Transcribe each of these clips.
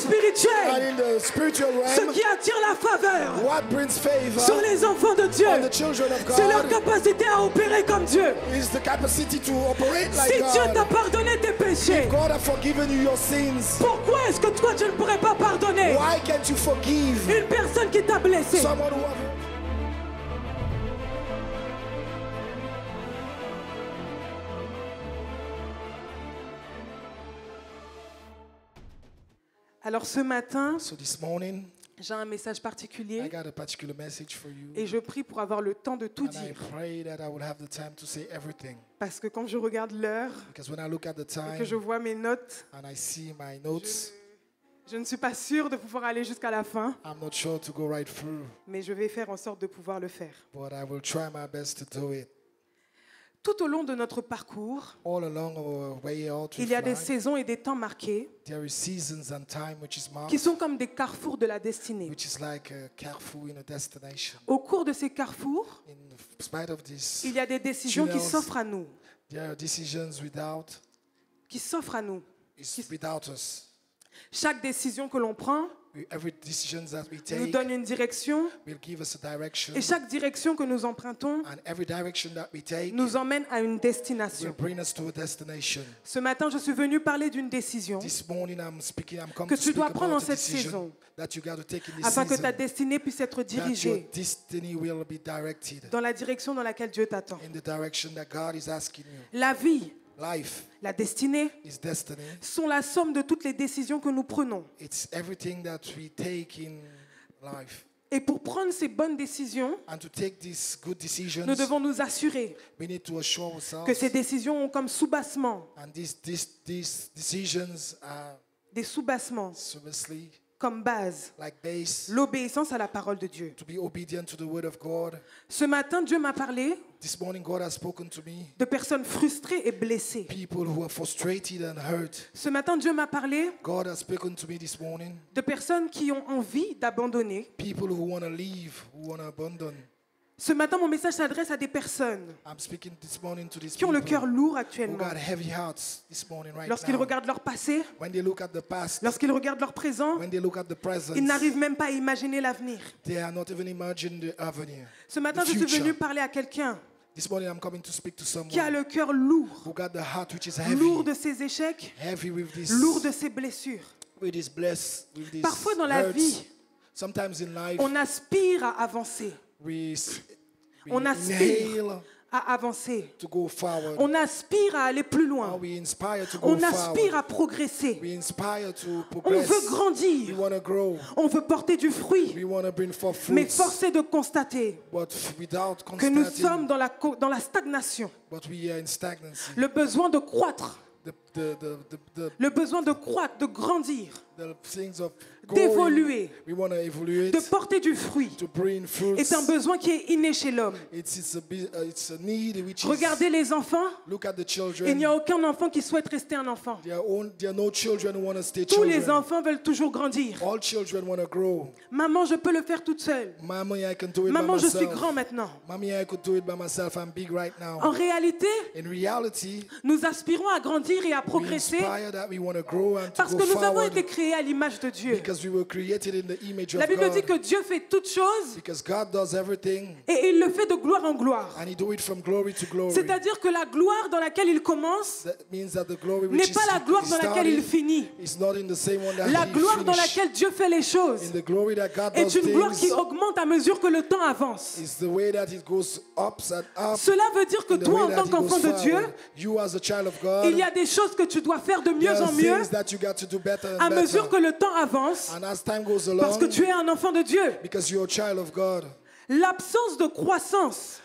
monde spirituel, And in the spiritual ce realm, qui attire la faveur what brings favor sur les enfants de Dieu, on the children of c'est leur God capacité à opérer comme Dieu. is the capacity to operate Si like Dieu t'a God. pardonné tes péchés, God has forgiven you your sins. pourquoi est-ce que toi tu ne pourrais pas pardonner Why can't you forgive une personne qui t'a blessé? someone who have... Alors ce matin, So this morning, j'ai un message I particulier got a particular message for you. et je prie pour avoir le temps de tout And I dire. pray that I will have the time to say everything. Parce que quand je regarde l'heure Because when I look at the et time que je vois mes notes, and I see my notes, je ne suis pas sûre de pouvoir aller jusqu'à la fin, I'm not sure to go right through. mais je vais faire en sorte de pouvoir le faire. But I will try my best to do it. Tout au long de notre parcours, All along our way out il y a with des life, saisons et des temps marqués there is seasons and time which is qui marked, sont comme des carrefours de la destinée. which is like a carrefour in a destination. Au cours de ces carrefours, In spite of this, il y a des décisions qui s'offrent à nous, there are decisions qui s'offrent à nous. without us. Chaque décision que l'on prend Every decision that we nous take donne une direction will give us a direction, et chaque direction que nous empruntons and every direction that we take nous emmène à une will destination. bring us to a destination. Ce matin, je suis venue parler d'une décision This morning I'm come que to tu dois speak prendre about en a cette decision saison that you got to take in this afin que season, ta destinée puisse être that your dirigée destiny will be directed dans la direction dans laquelle Dieu t'attend. in the direction that God is asking you. La vie, Life la destinée is destiny. sont la somme de toutes les décisions que nous prenons. It's everything that we take in life. Et pour prendre ces bonnes décisions, And to take these good decisions, nous devons nous assurer we need to assure ourselves, que ces décisions ont comme soubassement, and these decisions are des soubassements, seriously comme base, like base l'obéissance à la parole de Dieu. to be obedient to the word of God. Ce matin, Dieu m'a parlé This morning God has spoken to me, de personnes frustrées et blessées. people who are frustrated and hurt. Ce matin, Dieu m'a parlé God has spoken to me this morning, de personnes qui ont envie d'abandonner. people who want to leave, who want to abandon. Ce matin, mon message s'adresse à des personnes I'm speaking this morning to these qui ont le people cœur lourd who actuellement. got heavy hearts this morning right Lorsqu'ils now. regardent leur passé, When they look at the past, lorsqu'ils regardent leur présent, when they look at the present, ils n'arrivent même pas à imaginer l'avenir. they are not even imagining the avenue. Ce matin, The je suis future. venue parler à quelqu'un This morning I'm coming to speak to qui a someone le cœur lourd, who got the heart which is heavy, lourd de ses échecs, heavy with this, lourd de ses blessures. with this bless, with this Parfois dans la hurts. vie, Sometimes in life, on aspire à avancer, we on aspire inhale à avancer, to go forward. on aspire à aller plus loin, Or we inspire to go on aspire forward. à progresser, We inspire to on progress. veut We grandir, want to grow. on veut porter du fruit. We want to bring forth Mais fruits. force est de constater But without que nous constating, sommes dans la stagnation. but we are in stagnancy. Le besoin de croître, The le besoin de croître, de grandir, things of d'évoluer, we want to evaluate, de porter du fruit to bring fruits. est un besoin qui est inné chez l'homme. It's a need which Regardez les enfants, is, look at the il children. n'y a aucun enfant qui souhaite rester un enfant. There are no children who want to stay Tous les children. enfants veulent toujours grandir. All children want to grow. Maman, je peux le faire toute seule. Mommy, I can do it Maman, by je suis myself. grand maintenant. Mommy, I could do it by myself. I'm big right now. En réalité, In reality, nous aspirons à grandir et à we progresser inspire that we want to grow and to parce go que nous avons forward été créés à l'image de Dieu. because we were created in the image La of Bible dit God. que Dieu fait toutes choses Because God does everything et il le fait de gloire en gloire. and He do it from glory to glory. C'est-à-dire que la gloire dans laquelle il commence That means that the glory n'est which pas la gloire is dans laquelle il started finit. is not in the same one that La He gloire dans finished. laquelle Dieu fait les choses In the glory that God est does une gloire qui things augmente à mesure que le temps avance. is the way that it goes ups and up. Cela veut dire que in the toi, way en that tant it qu'enfant goes de Dieu, forward. You as a child of God, il y a des choses que tu dois faire de mieux there en are mieux things that you got to do better and à mesure que better. le temps avance And as time goes parce que along, tu es un enfant de Dieu. because you're a child of God, L'absence de croissance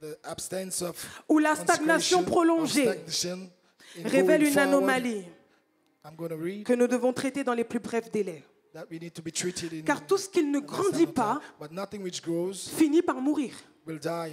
the absence of ou la stagnation consecration, prolongée of stagnation in révèle going une forward, anomalie I'm going to read que nous devons traiter dans les plus brefs délais. that we need to be treated in Car tout ce qui ne in the grandit standard pas time. But nothing which grows finit par mourir. will die.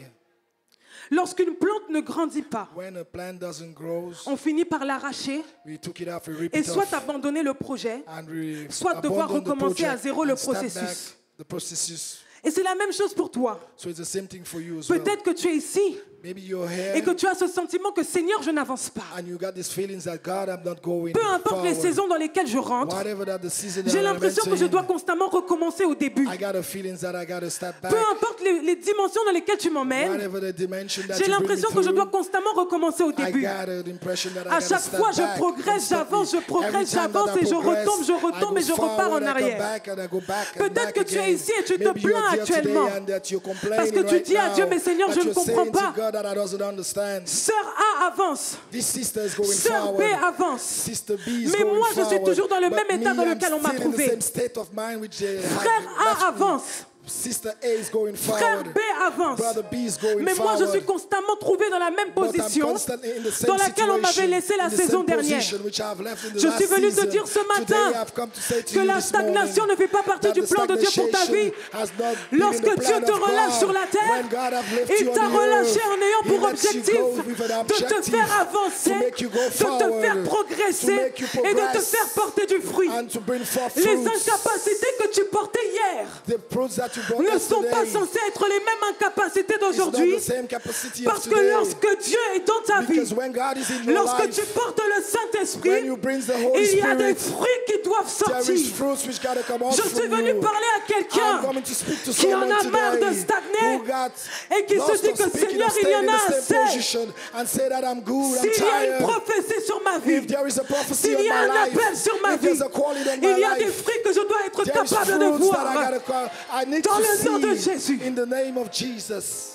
Lorsqu'une plante ne grandit pas, When a plant doesn't grow, on finit par l'arracher we took it off, we rip et it soit off, abandonner le projet, and we soit devoir abandon the recommencer à project zéro le and start processus. back the processus. Et c'est la même chose pour toi. So it's the same thing for you as well. Peut-être que tu es ici Maybe you're here et que tu as ce sentiment que Seigneur, je n'avance pas. and you got these feelings that God, I'm not going Peu importe les forward. saisons dans lesquelles je rentre, Whatever that the season that j'ai I'm l'impression que je dois entering, constamment recommencer au début. I got a feelings that I got to start back. Peu importe les dimensions dans lesquelles tu m'emmènes, Whatever the dimension that j'ai you bring me l'impression que je through, dois constamment recommencer au I début. got the impression that I À got to chaque start fois, je back progresse, j'avance, je constantly. progresse, Every time j'avance that I et je progress, retombe, je retombe I et je go repars en forward, I come arrière. back and I go back and Peut-être back que tu es again. ici et tu te Maybe you're plains here today actuellement. and that you're complaining Parce que tu right dis à now, Dieu, mais Seigneur, that je ne you're comprends saying to pas. God that I doesn't understand. Sœur A avance, This sister is going Sœur B forward. avance. Sister B is Mais going moi, je suis forward. toujours dans le But même état me, dans I'm lequel on m'a still in the trouvé. same state of mind which they Frère have A left me. avance, Sister A is going frère forward. B avance. Brother B is going Mais moi, je suis forward. constamment trouvé dans la même But I'm position constantly in the same dans laquelle on m'avait situation, laissé la in the saison same dernière. position which I have left in the Je last suis venu te season. dire ce matin Today I've come to say to que you la this morning stagnation ne fait pas partie that du the plan de Dieu pour ta vie. stagnation has not been in Lorsque the Dieu plan te of relâche God. sur la terre, When God have left il you t'a on the relâché earth, en ayant He pour lets you objectif go with an de te objective faire avancer, to make you go de te forward, faire progresser to make you et de te progress, faire porter du fruit. and to bring forth Les fruits. incapacités que tu portais hier The fruits that you brought ne sont pas yesterday censées être les mêmes incapacités is not d'aujourd'hui, the same capacity parce of que today. lorsque Dieu est dans ta vie, Because when God is in your lorsque life, tu portes le when Saint-Esprit, you bring the Holy il y a des Spirit, fruits qui doivent there is sortir. fruits which gotta come out Je suis from venu you. parler à I'm quelqu'un coming to speak to qui en someone a marre de today stagner who got et qui se lost dit of que speaking Seigneur, and il y staying en in a the same assez. position and say that I'm good, I'm S'il y a une tired. prophétie sur ma vie, If there is a prophecy s'il on y a my un life, appel sur ma if vie, there's a calling on my il y a des life, fruits que je dois être there is capable de fruits that I voir. gotta call. I need Dans to le nom de see Jésus. in the name of Jesus.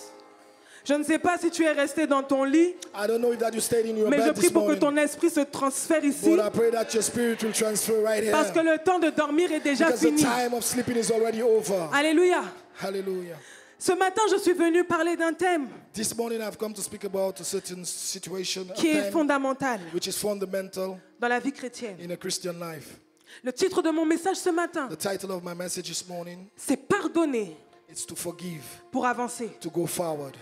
Je ne sais pas si tu es resté dans ton lit, I don't know if that you stayed in your mais je bed prie this pour que morning, ton esprit se transfère ici, but I pray that your spirit will transfer right here parce que le temps de dormir est déjà because the fini. time of sleeping is already over. Alléluia. Hallelujah. Ce matin, je suis venue parler d'un thème This morning I've come to speak about a certain situation, a qui est theme fondamental which is fundamental dans la vie chrétienne. in a Christian life. Le titre de mon message ce matin, The title of my message this morning c'est pardonner is to forgive, pour avancer. to go forward.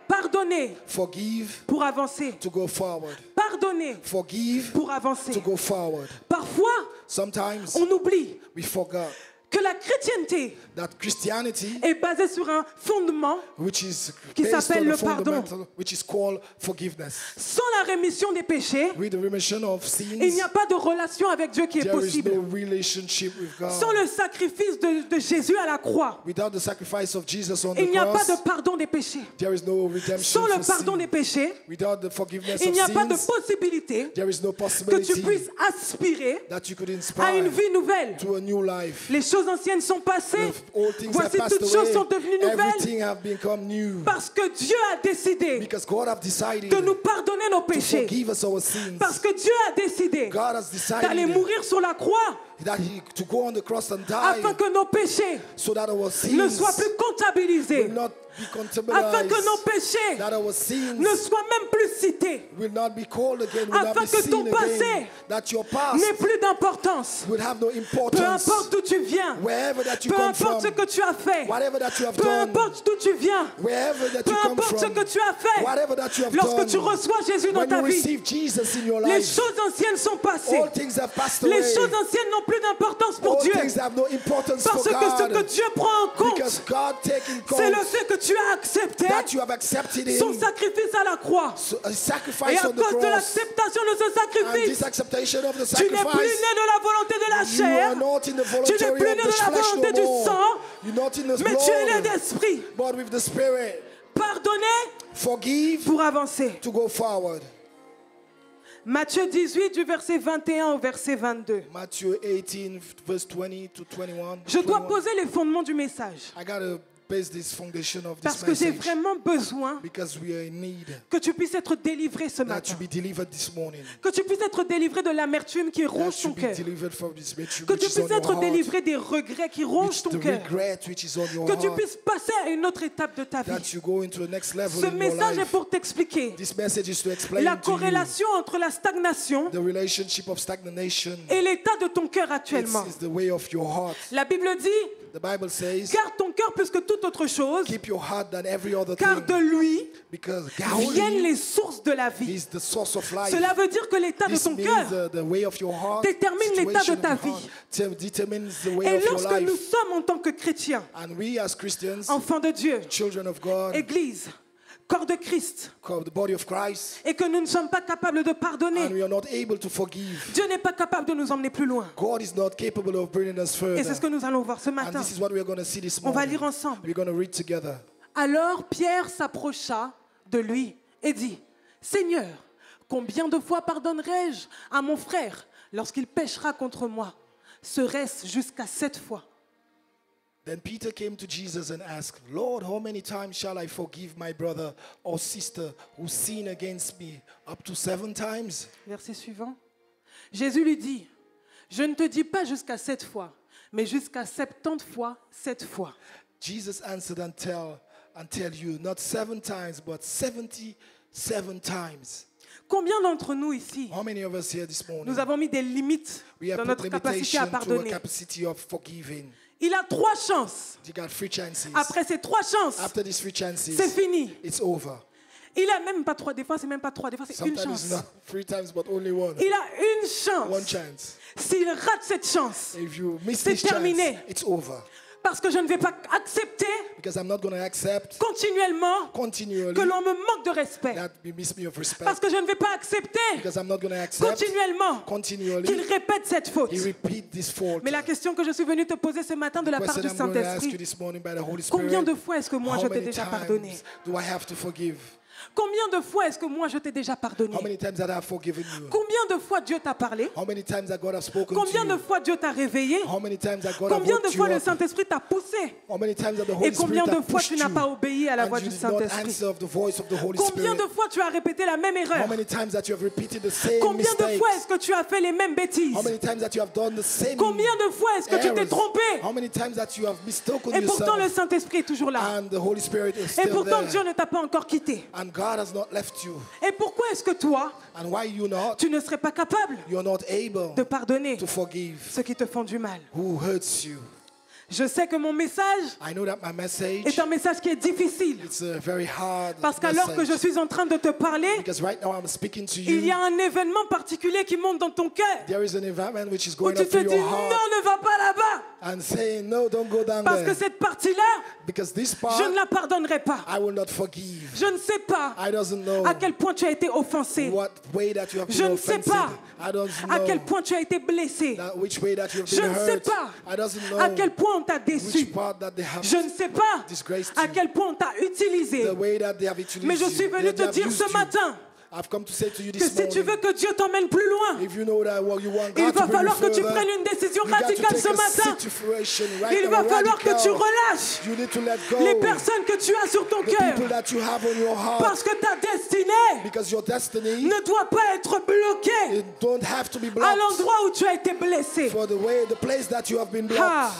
Pardonner Forgive, pour avancer. to go forward. Pardonner Forgive, pour avancer. to go forward. Parfois, Sometimes on oublie we forgot que la chrétienté that Christianity, est basée sur un fondement which is qui based s'appelle on le a pardon. fundamental, which is called forgiveness. Sans la rémission des péchés, With the remission of il n'y sins, a pas de relation avec Dieu qui est there is possible. no relationship with Sans God. le sacrifice de Jésus à la croix, Without the sacrifice of Jesus on il the n'y a pas cross, de pardon des péchés. there is no redemption Sans le for pardon des sin. péchés, Without the forgiveness il of n'y a pas de sins, possibilité there is no que tu possibility puisses aspirer that you could à inspire une vie nouvelle. to a new life. Les choses anciennes sont passées. All things have Voici passed toutes choses away. sont devenues nouvelles Everything have become new. parce que Dieu a décidé Because God have decided de nous pardonner nos to péchés. forgive us our sins. Parce que Dieu a décidé God has d'aller decided mourir sur la croix that to go on the cross and die afin que nos péchés so that our ne sins soient plus comptabilisés, will not be afin contabilized, que nos péchés that our sins ne soient même plus cités, will not be called again, will not afin be que ton seen passé again, that your past n'ait plus d'importance. will have no Peu importance. importe d'où tu viens, Wherever that you peu come importe ce from, que tu as fait, whatever that you have peu done, importe d'où tu viens, wherever that peu you come importe ce from, que tu as fait, whatever that you have lorsque tu done, reçois Jésus dans when ta you vie, receive Jesus in your les life, choses anciennes sont passées. all things have passed Les away. choses anciennes n'ont plus d'importance pour All Dieu. things have no importance Parce for que ce que God. Dieu prend en compte, Because God taking c'est le compte fait que tu as accepté that you have accepted son Him, sacrifice à la croix. a Et sacrifice à on the cause de cross, l'acceptation de ce and this sacrifice, acceptation of the tu n'es plus sacrifice, né de la volonté de la you chair, are not in the tu n'es voluntary plus of né the de la flesh volonté no du more. sang, You're not in the mais tu es né blood, d'esprit. but with the Spirit. Pardonner Forgive pour avancer. to go forward. Matthieu 18 du verset 21 au verset 22. Matthew 18, verse 20 to 21. Je dois 21. poser les fondements du message I gotta base this foundation of parce this que j'ai message vraiment besoin because we are in need que tu puisses être délivré ce that matin. you be delivered this morning. Que tu puisses être délivré de l'amertume qui That ronge you ton be cœur. delivered from this which Que tu is on puisses your être heart, délivré des regrets qui which rongent ton the cœur. regret which is on your Que tu heart, puisses passer à une autre étape de ta vie. that you go into the next level Ce in your message est life. pour t'expliquer This message is to explain la to you corrélation entre la stagnation the relationship of stagnation. et l'état de ton cœur actuellement. It's the way of your heart. La Bible dit, The Bible says, garde ton cœur plus que toute toute autre chose, keep your heart than every other car thing. de lui Because viennent God les sources de la vie. is the source of life. Cela veut dire que l'état de This ton means cœur the way of your heart, détermine l'état de situation ta of your vie. heart, determines the way Et of your lorsque nous life. sommes en tant que chrétiens, And we as Christians, enfants de Dieu, children of God, Église, corps de Christ, called the body of Christ, et que nous ne sommes pas capables de pardonner, and we are not able to forgive. Dieu n'est pas capable de nous emmener plus loin. God is not capable of bringing us Et c'est ce que further. nous allons voir ce And matin. this is what we are going to see this On va morning. lire ensemble. We're going to read together. Alors Pierre s'approcha de lui et dit, Seigneur, combien de fois pardonnerai-je à mon frère lorsqu'il péchera contre moi? Serait-ce jusqu'à 7 fois? Then Peter came to Jesus and asked, Lord, how many times shall I forgive my brother or sister who sin against me? Up to 7 times? Verset suivant. Jésus lui dit, je ne te dis pas jusqu'à 7 fois, mais jusqu'à 70 fois 7 fois. Jesus answered and tell you, not 7 times, but 77 times. Combien d'entre nous ici, How many of us here this morning? nous avons mis des limites We have dans put notre capacité à limitation to our pardonner? capacity of forgiving. Il a 3 chances. You got 3 chances. Après ces 3 chances, After these 3 c'est chances, fini. it's over. Il a même pas 3, des fois c'est même pas 3, des fois c'est une Sometimes chance. it's not 3 times, but only one. Il a une One chance. chance. S'il rate cette chance, If you miss c'est this chance, terminé. it's over. Parce que je ne vais pas accepter Because I'm not going to accept continuellement continually que l'on me manque de respect. that you miss me of respect. Parce que je ne vais pas accepter Because I'm not going to accept continuellement qu'il continually répète cette faute. he repeat this fault. Mais la question que je suis venue te poser ce matin de la part Question du I'm going to ask you Saint-Esprit, this morning by the Holy Spirit. combien de fois est-ce que moi How je t'ai many déjà pardonné? times do I have to forgive? Combien de fois est-ce que moi je t'ai déjà pardonné? How many times have I forgiven you? Combien de fois Dieu t'a parlé? How many times has God have spoken Combien to de you? fois Dieu t'a réveillé? How many times has God have Combien de woke fois you le up? Saint-Esprit t'a poussé? How many times has the Et Holy combien Spirit de have fois pushed tu n'as you pas obéi à la voix and du you did not Saint-Esprit? answer of the voice of the Holy Combien Spirit? de fois tu as répété la même How erreur? many times that you have repeated the same Combien de mistakes? fois est-ce que tu as fait les mêmes bêtises? How many times that you have done the same Combien de fois est-ce que tu t'es errors? trompé? How many times that you have mistaken Et pourtant le yourself Saint-Esprit est toujours là. and the Holy Spirit is Et still pourtant there Dieu ne t'a pas encore quitté. and God has not left you? Et pourquoi est-ce que toi, And why you not? tu ne serais pas capable You're not able de pardonner to forgive ceux qui te font du mal? who hurts you. Je sais que mon message I know that my message est un message qui est difficile. it's a very hard Parce qu'alors que je message. suis en train de te parler, Because right now I'm speaking to il y you. a un événement particulier qui monte dans ton cœur. There is an environment which is Où going tu up te through dis your non, heart ne va pas là-bas. and saying no, don't go down Parce que there. cette partie-là, Because this je part ne la pardonnerai pas. I will not forgive. Je ne sais pas I doesn't know à quel point tu as été offensé. what way that you have Je been ne sais offended. pas I don't à quel know point tu as été blessé. which way that you have Je been ne sais hurt. pas I doesn't know à quel point on t'a déçu. which part that they have Je ne sais pas disgraced à you. quel point on t'a utilisé. The way that they have utilised Mais je you, suis they venu te have dire used ce you. matin I've come to say to you que this si tu morning, veux que Dieu t'emmène plus loin, if you know that what you want il God va to bring you falloir que tu further, prennes une décision you got to radicale take ce a matin. situation right Il now, va falloir que tu radical. relâches You need to let go les personnes que tu as sur ton the cœur. people that you have on your heart, Parce que ta destinée because your destiny ne doit pas être bloquée it don't have to be à blocked l'endroit où tu as été blessé. for the place that you have been blocked. Ah.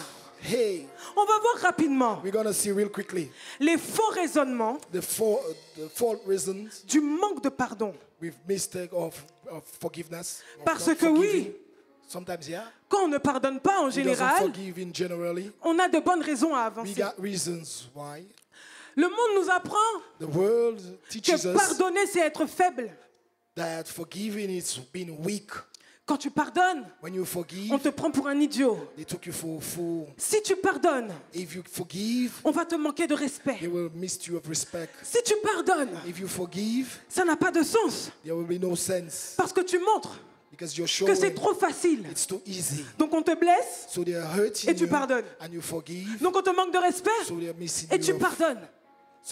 Hey, On va voir rapidement we're gonna see real quickly les faux raisonnements the fault reasons du manque de pardon. with mistake of forgiveness. of Parce not que forgiving. oui, Sometimes, yeah, quand on ne pardonne pas en we doesn't général, forgive in generally. on a de bonnes raisons à We avancer. got reasons why. Le monde nous apprend The world teaches que us pardonner, c'est être faible. that forgiving is being weak. Quand tu pardonnes, When you on forgive, te prend pour un idiot. they took you for a fool. Si tu pardonnes, If you forgive, on va te manquer de they respect. will miss you of respect. Si tu pardonnes, If you forgive, ça n'a pas de sens. there will be no sense Parce que tu montres because you're que c'est showing trop facile. it's too easy. Donc on te blesse So they are hurting et tu you pardonnes. and you forgive. Donc on te manque de respect So they are missing et you tu of, pardonnes.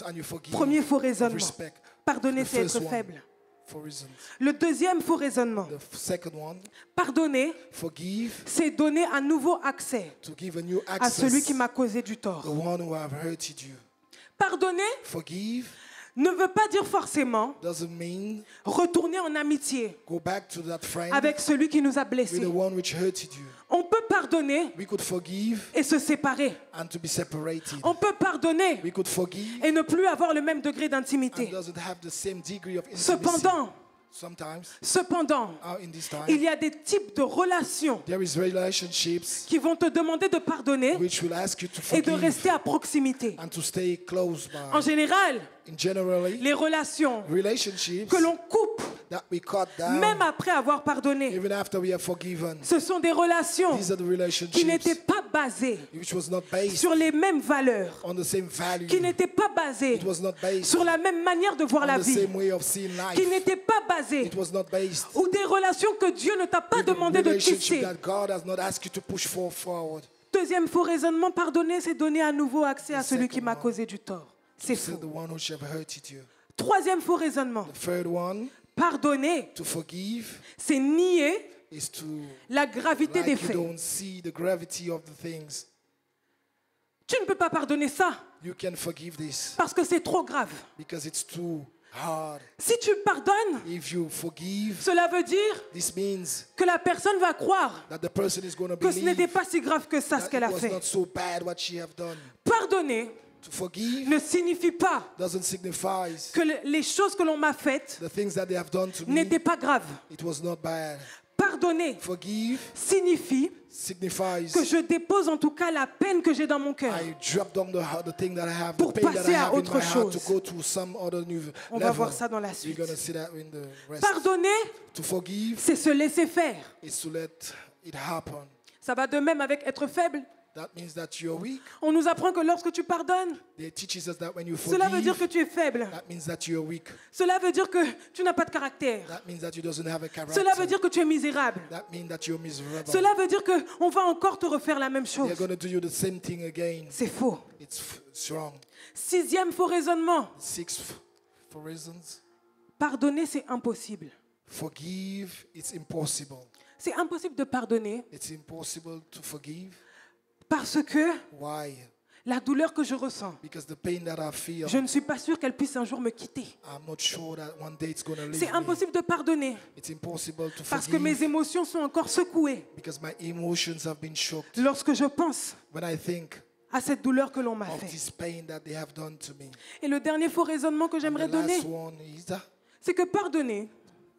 and you forgive. Premier faux of raisonnement. respect. Pardonner, The c'est first être one. faible. For reasons. Le deuxième faux raisonnement. The second one, Pardonner, forgive c'est donner un nouveau accès to give a new à celui access qui m'a causé du the tort. one who have hurted you. Pardonner Forgive ne veut pas dire forcément doesn't mean retourner en amitié go back to that friend avec celui qui nous a with blessés. the one which hurted you. On peut pardonner We could forgive et se séparer. and to be separated. On peut pardonner We could forgive et ne plus avoir le même degré and d'intimité. doesn't have the same degree of intimacy. Cependant, Sometimes, Cependant, in this time, il y a des types de relations there is relationships qui vont te demander de pardonner which will ask you to et de forgive rester à proximité. and to stay close En by. général, Generally, les relations relationships que l'on coupe that we cut down même après avoir pardonné, even after we have forgiven. ce sont des relations These are the qui relationships n'étaient pas basées which was not based sur les mêmes valeurs, on the same value. qui n'étaient pas basées It was not based sur la même manière de voir on la the vie, same way of seeing life. qui n'étaient pas basées It was not based ou des relations que Dieu ne t'a pas with demandé de relationship tisser. that God has not asked you to push forward. Deuxième faux raisonnement, pardonner, c'est donner à nouveau accès à The celui qui second m'a one, causé du tort. C'est So faux. the one who shall have hurted you. Troisième faux raisonnement, The third one, pardonner, to forgive, c'est nier is to la gravité des like you faits. don't see the gravity of the things. Tu ne peux pas pardonner ça You can forgive this parce que c'est trop grave. because it's too hard. Si tu pardonnes, If you forgive, cela veut dire this means que la personne va croire that the person is going to que ce n'était believe pas si grave que ça ce that qu'elle it a was fait. not so bad what she have done. Pardonner To forgive ne signifie pas doesn't signify que les choses que l'on m'a faites the things that they have done to me. n'étaient pas graves. It was not bad. Pardonner Forgive signifie signifies que je dépose en tout cas la peine que j'ai dans mon cœur. I drop down the thing that I have, the Pour pain that I passer à have in autre my heart to chose. go to some other new On va level. voir ça dans la We're suite. going to see that in the rest. Pardonner, To forgive c'est se laisser faire. is to let it happen. Ça va de même avec être faible. That means that you're weak. On nous apprend que lorsque tu pardonnes, It teaches us that when you cela veut dire forgive, que tu es faible. that means that you're weak. Cela veut dire que tu n'as pas de caractère. That means that you doesn't have a character. Cela veut dire que tu es misérable. That means that you're miserable. Cela veut dire qu'on va encore te refaire la même chose. They're going to do you the same thing again. C'est faux. It's wrong. Sixième faux raisonnement. For reasons. Pardonner, c'est impossible. Forgive, it's impossible. C'est impossible de pardonner It's impossible to forgive. parce que Why? la douleur que je ressens, Because the pain that I feel, je ne suis pas sûre qu'elle puisse un jour me quitter. I'm not sure that one day it's going to leave C'est me. impossible de pardonner It's impossible to parce que forgive mes émotions sont encore secouées because my emotions have been shocked lorsque je pense when I think à cette douleur que l'on m'a of fait. this pain that they have done to me. Et le dernier faux raisonnement que The j'aimerais donner, last one is that c'est que pardonner,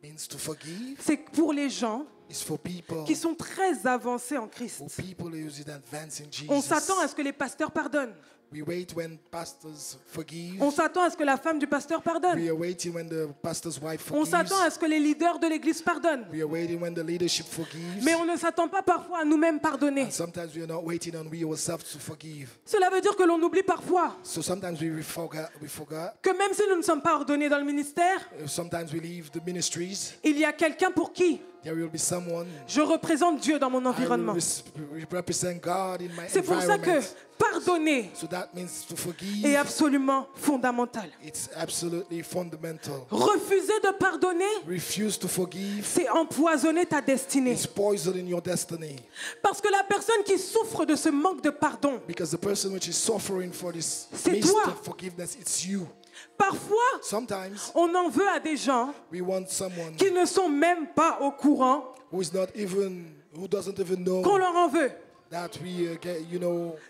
means to forgive c'est pour les gens is for people qui sont très avancés en Christ. who people who is in advance in On Jesus. s'attend à ce que les pasteurs pardonnent. We wait when pastors forgive. On s'attend à ce que la femme du pasteur pardonne. We are waiting when the pastor's wife On forgives. s'attend à ce que les leaders de l'église pardonnent. We are waiting when the leadership forgives. Mais on ne s'attend pas parfois à nous-mêmes pardonner. And sometimes we are not waiting on we ourselves to forgive. Cela veut dire que l'on oublie parfois So sometimes we forgot. que même si nous ne sommes pas ordonnés dans le ministère, Sometimes we leave the ministries. il y a quelqu'un pour qui There will be someone. je représente Dieu dans mon I will environnement. represent God in my C'est pour ça que environment. pardonner So that means to est forgive. absolument fondamental. It's absolutely fundamental. Refuser de pardonner, Refuse to forgive. c'est empoisonner ta destinée. It's poisoning your destiny. Parce que la personne qui souffre de ce manque de pardon, Because the person which is suffering for this C'est missed toi. forgiveness, it's you. parfois, Sometimes on en veut à des gens we want someone qui ne sont même pas au courant who doesn't even know qu'on leur en veut. that we get,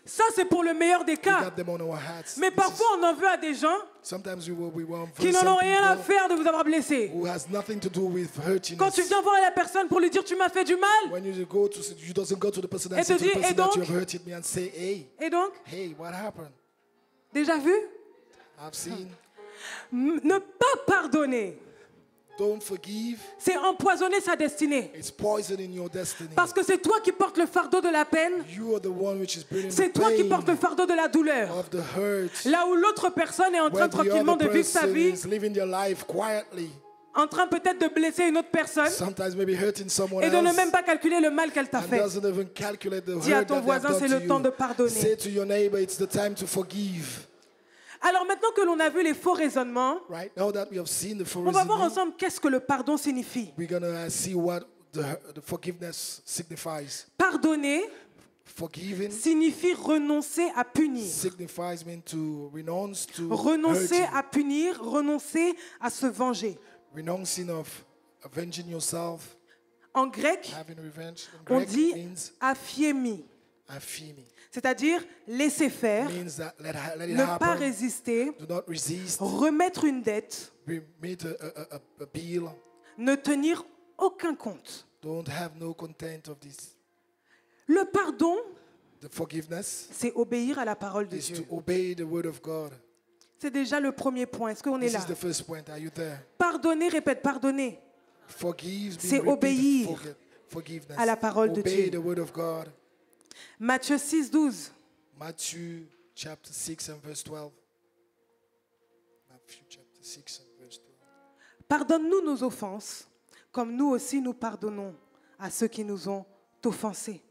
Ça, c'est pour le meilleur des we cas. got them on our hats. Mais parfois, on en veut à des gens Sometimes we want qui n'en some ont rien à people faire de vous avoir blessé. who has nothing to do with hurting Quand us. tu viens voir la personne pour lui dire tu m'as fait du mal, When you doesn't go to the person Et and say te to the dit, person et that donc? you have hurted me and say, et donc, hey, what happened? déjà vu, I've seen. ne pas pardonner, Don't forgive. c'est empoisonner sa destinée. It's poisoning your destiny. Parce que c'est toi qui portes le fardeau de la peine, You are the one which is bringing c'est the toi qui pain portes le fardeau de la douleur. of the hurt. Là où l'autre personne est en train Where the tranquillement de other vivre sa person vie, is living their life quietly. en train peut-être de blesser une autre personne Sometimes maybe hurting someone et de ne else. même pas calculer le mal qu'elle t'a And fait. doesn't even calculate the Dis à hurt ton that they have voisin, done c'est to le temps de you. pardonner. Say to your neighbor, it's the time to forgive. Alors maintenant que l'on a vu les faux raisonnements, Right now that we have seen the on va voir reasoning, ensemble qu'est-ce que le pardon signifie. we're gonna see what the forgiveness signifies. Pardonner Forgiving signifie renoncer à punir. signifies mean to renounce to Renoncer hurting. à punir, renoncer à se venger. Renouncing of avenging yourself, En grec, having revenge. In on Greek dit means aphiemi, afimi. c'est-à-dire laisser faire, Means that let it ne pas happen. résister, Do not resist. remettre une dette, Meet a bill. ne tenir aucun compte. Don't have no content of this. Le pardon, The forgiveness c'est obéir à la parole de is Dieu. to obey the word of God. C'est déjà le premier point. Est-ce qu'on est This là? is the first point. Are you there? Pardonner, répète, pardonner. Forgive, C'est being repeated, obéir forgiveness. à la parole de Obey Dieu. the word of God. Matthieu 6, 12. Matthew chapter 6 and verse 12. Matthew chapter 6 and verse 12. Pardonne-nous nos offenses, comme nous aussi nous pardonnons à ceux qui nous ont offensés.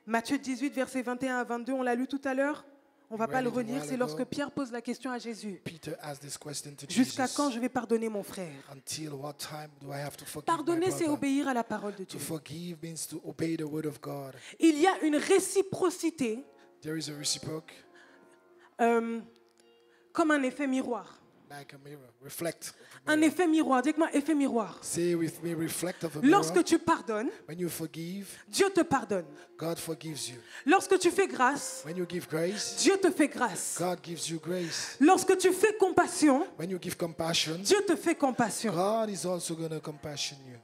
Matthieu 18, versets 21 à 22, on l'a lu tout à l'heure. On ne va pas le relire, c'est lorsque Pierre pose la question à Jésus. Peter asked this question to Jusqu'à Jesus. quand je vais pardonner mon frère? Until what time do I have to forgive Pardonner, my c'est brother? obéir à la parole de To Dieu. forgive means to obey the word of God. Il y a une réciprocité There is a reciproc, comme un effet miroir. like a mirror. Reflect. Un effet miroir, dites-moi effet miroir. Say with me, reflect of a mirror. Lorsque tu pardonnes, When you forgive, Dieu te pardonne. God forgives you. Lorsque tu fais grâce, When you give grace, Dieu te fait grâce. God gives you grace. Lorsque tu fais compassion, When you give compassion, Dieu te fait compassion. God is also going to compassion you.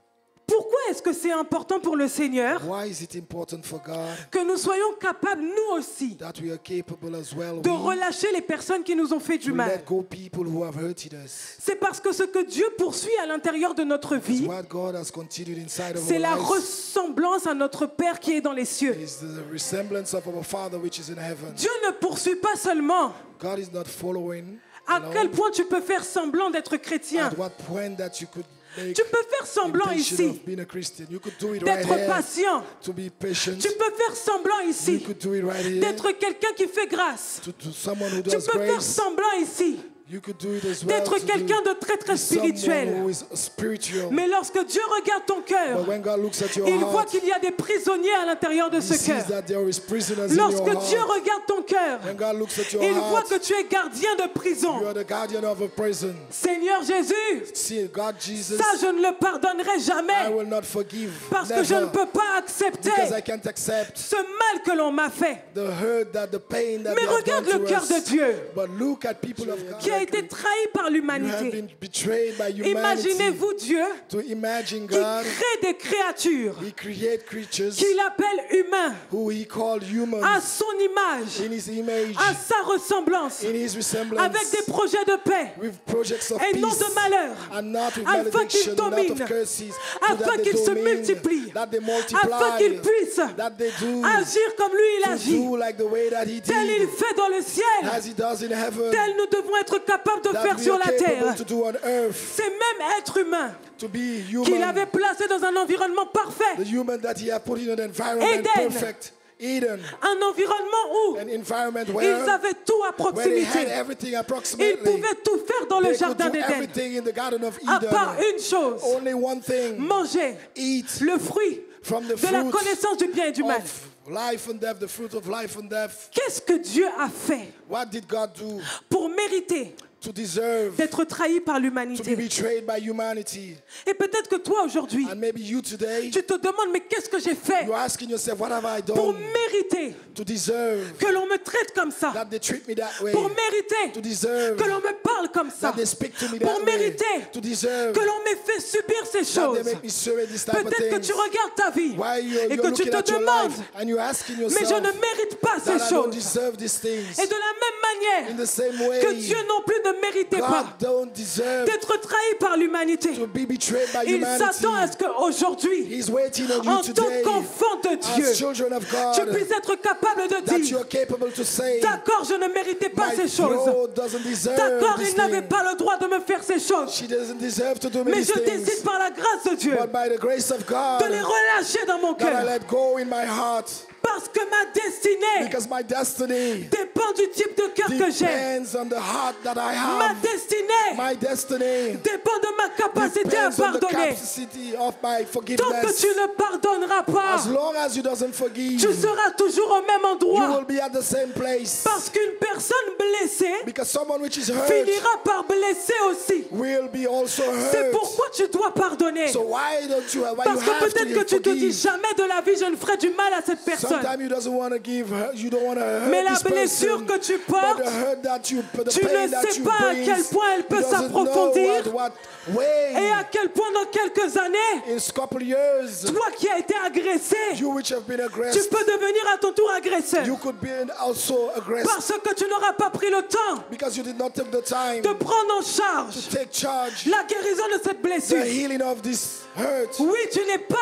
Pourquoi est-ce que c'est important pour le Seigneur Why is it important for God que nous soyons capables, nous aussi, that we are capable as well de we, relâcher les personnes qui nous ont fait du to mal? let go people who have hurted us? C'est parce que ce que Dieu poursuit à l'intérieur de notre vie, What God has continued inside of c'est our la lives ressemblance à notre Père qui est dans les cieux. is the resemblance of our Father which is in heaven. Dieu ne poursuit pas seulement God is not following à alone. quel point tu peux faire semblant d'être chrétien. At what point that you could make Tu peux faire semblant intention ici of being a Christian. You could do it right d'être here. patient. To be patient. Tu peux faire semblant You ici could do it right here. d'être quelqu'un qui fait grâce. To someone who Tu does peux faire grace. semblant ici You could do it as well. d'être to quelqu'un do de très très be someone who spirituel. is spiritual. Mais lorsque Dieu regarde ton cœur, But when God looks at your il voit heart, qu'il y a des prisonniers à l'intérieur de He ce sees cœur. that there is prisoners in Lorsque your Dieu heart. regarde ton cœur, When God looks at your il voit heart, que tu es gardien de prison. you are the guardian of a prison. Seigneur Jésus, See, God, Jesus, ça je ne le pardonnerai I jamais will not forgive. parce que je ne Never. peux pas accepter Because I can't accept ce mal que l'on m'a fait, the hurt, the pain that Mais they have regarde done le to cœur us. de Dieu But look at people of God. qui a été trahi par You have l'humanité. been betrayed by humanity. Imaginez-vous Dieu To imagine qui God, crée des créatures He created creatures qu'il appelle humains who He called humans à son image, in His image, à sa ressemblance, in His resemblance, avec des projets de paix with projects of et peace, non de malheur, and not with afin malediction, qu'ils not dominent, of curses, so afin that they qu'ils se domine, multiplient, that they afin qu'ils multiply, puissent that they do, agir comme lui il to agit, do like the way that He tel il did, fait dans le ciel, as He does in heaven, tel nous devons être capables de that faire we sur are la capable terre. to do on earth, Ces mêmes êtres humains to be qu'il avait human, placés dans un environnement parfait, the human that He had put in an environment Eden. perfect, Eden, un environnement où an environment ils where avaient tout à they had proximité. everything Ils approximately. pouvaient tout faire dans le They could jardin do d'Éden, everything in the Garden of à part Eden. une chose, Only one thing, manger eat le fruit from the de la fruit connaissance du bien et du mal. of life and death, the fruit of life and death. Qu'est-ce que Dieu a fait What did God do pour mériter to deserve d'être trahi par to be l'humanité? betrayed by humanity? Et peut-être que toi aujourd'hui, And maybe you today, tu te demandes mais qu'est-ce que j'ai fait you're asking yourself, what have I pour done mériter to deserve que l'on me traite comme ça, that they treat me that way? pour To mériter deserve que l'on me parle comme ça, that they speak to me pour that way? mériter To deserve que l'on m'ait fait subir ces that they choses. make me suffer this type of Peut-être que things? tu regardes ta vie Why et you're que tu looking te at your demandes, life and you're asking mais je yourself ne mérite pas ces that I don't choses. deserve these things. Et de la même In manière the same way, que Dieu non plus ne méritait God pas don't deserve d'être trahi par l'humanité, to be betrayed by il humanity. s'attend à ce qu'aujourd'hui, He's waiting on you en tant today qu'enfant de Dieu, as children of tu God puisses être capable de that dire, you're capable to say, d'accord, je ne méritais pas my ces choses. throat doesn't deserve D'accord, this il n'avait thing. pas le droit de me faire ces choses. She doesn't deserve to do me Mais these je things. décide par la grâce de Dieu But by the grace of God, de les relâcher dans mon that I cœur. let go in my heart Parce que ma destinée because my destiny dépend du type de cœur que j'ai. depends on the heart that I Ma have. destinée My destiny dépend de ma capacité à depends on the pardonner. capacity of my Tant que forgiveness. tu ne pardonneras pas, As long as you doesn't forgive, tu seras toujours au même you endroit. will be at the same place. Parce qu'une personne blessée Because someone which is hurt finira par blesser aussi. will be also C'est hurt. pourquoi tu dois pardonner. So why don't you? Why you Parce que have peut-être que to tu te dis forgive? jamais de la vie je ne ferai du mal à cette personne. Sometimes you doesn't want to give her, you don't want to hurt Mais la this blessure person, que tu but portes, the hurt that you, the tu pain ne that sais you pas à brings, quel point elle peut he doesn't know s'approfondir what way. et à quel point dans quelques années, In a couple years, toi qui as été agressé, you which have been tu aggressed, peux devenir à ton tour agresseur. you could be also aggressed Parce que tu n'auras pas pris le temps because you did not take the time de to prendre en charge take charge la guérison de cette blessure. the healing of this hurt. Oui, tu n'es pas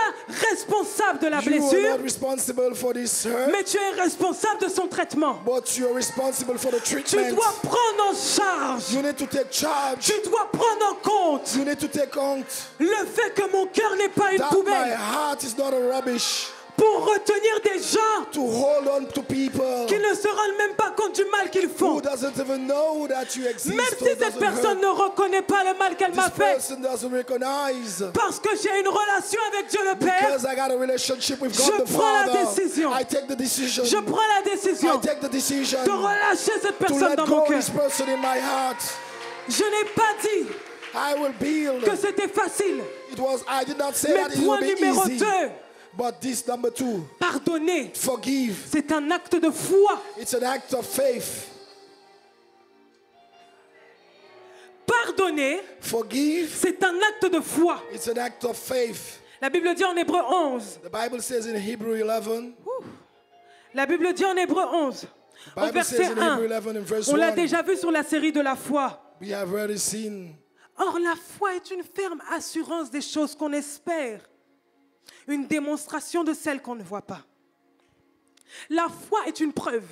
responsable de la You are blessure, not responsible for this hurt, mais tu es responsable de son traitement. but you are responsible for the Tu treatment. dois prendre en charge, You need to take charge. tu dois prendre en compte You need to take count le fait que mon cœur n'est pas une that my poubelle heart is not a rubbish pour retenir des gens to hold on to people qui ne se rendent même pas compte du mal qu'ils font. who doesn't even know that you exist. Même or si cette doesn't personne ne hurt. reconnaît pas le mal qu'elle m'a This fait, person doesn't recognize. parce que j'ai une relation avec Dieu le Père, Because I got a relationship with Je God the prends la Father, décision. I take the decision. je prends la décision I take the decision de relâcher cette to personne let dans mon go cœur. this person in my heart. Je n'ai pas dit I will build. que c'était facile, I did not say mais that it point will be numéro easy. 2, But this number 2, pardonner, forgive. c'est un acte de foi. It's an act of faith. Pardonner, Forgive. c'est un acte de foi. It's an act of faith. La Bible dit en Hébreu 11, The Bible says in Hebrew 11. la Bible dit en Hébreu 11, The au Bible says verset in 1, Hebrew 11 in verse on l'a 1. déjà vu sur la série de la foi. We have already seen. Or, la foi est une ferme assurance des choses qu'on espère, une démonstration de celles qu'on ne voit pas. La foi est une preuve.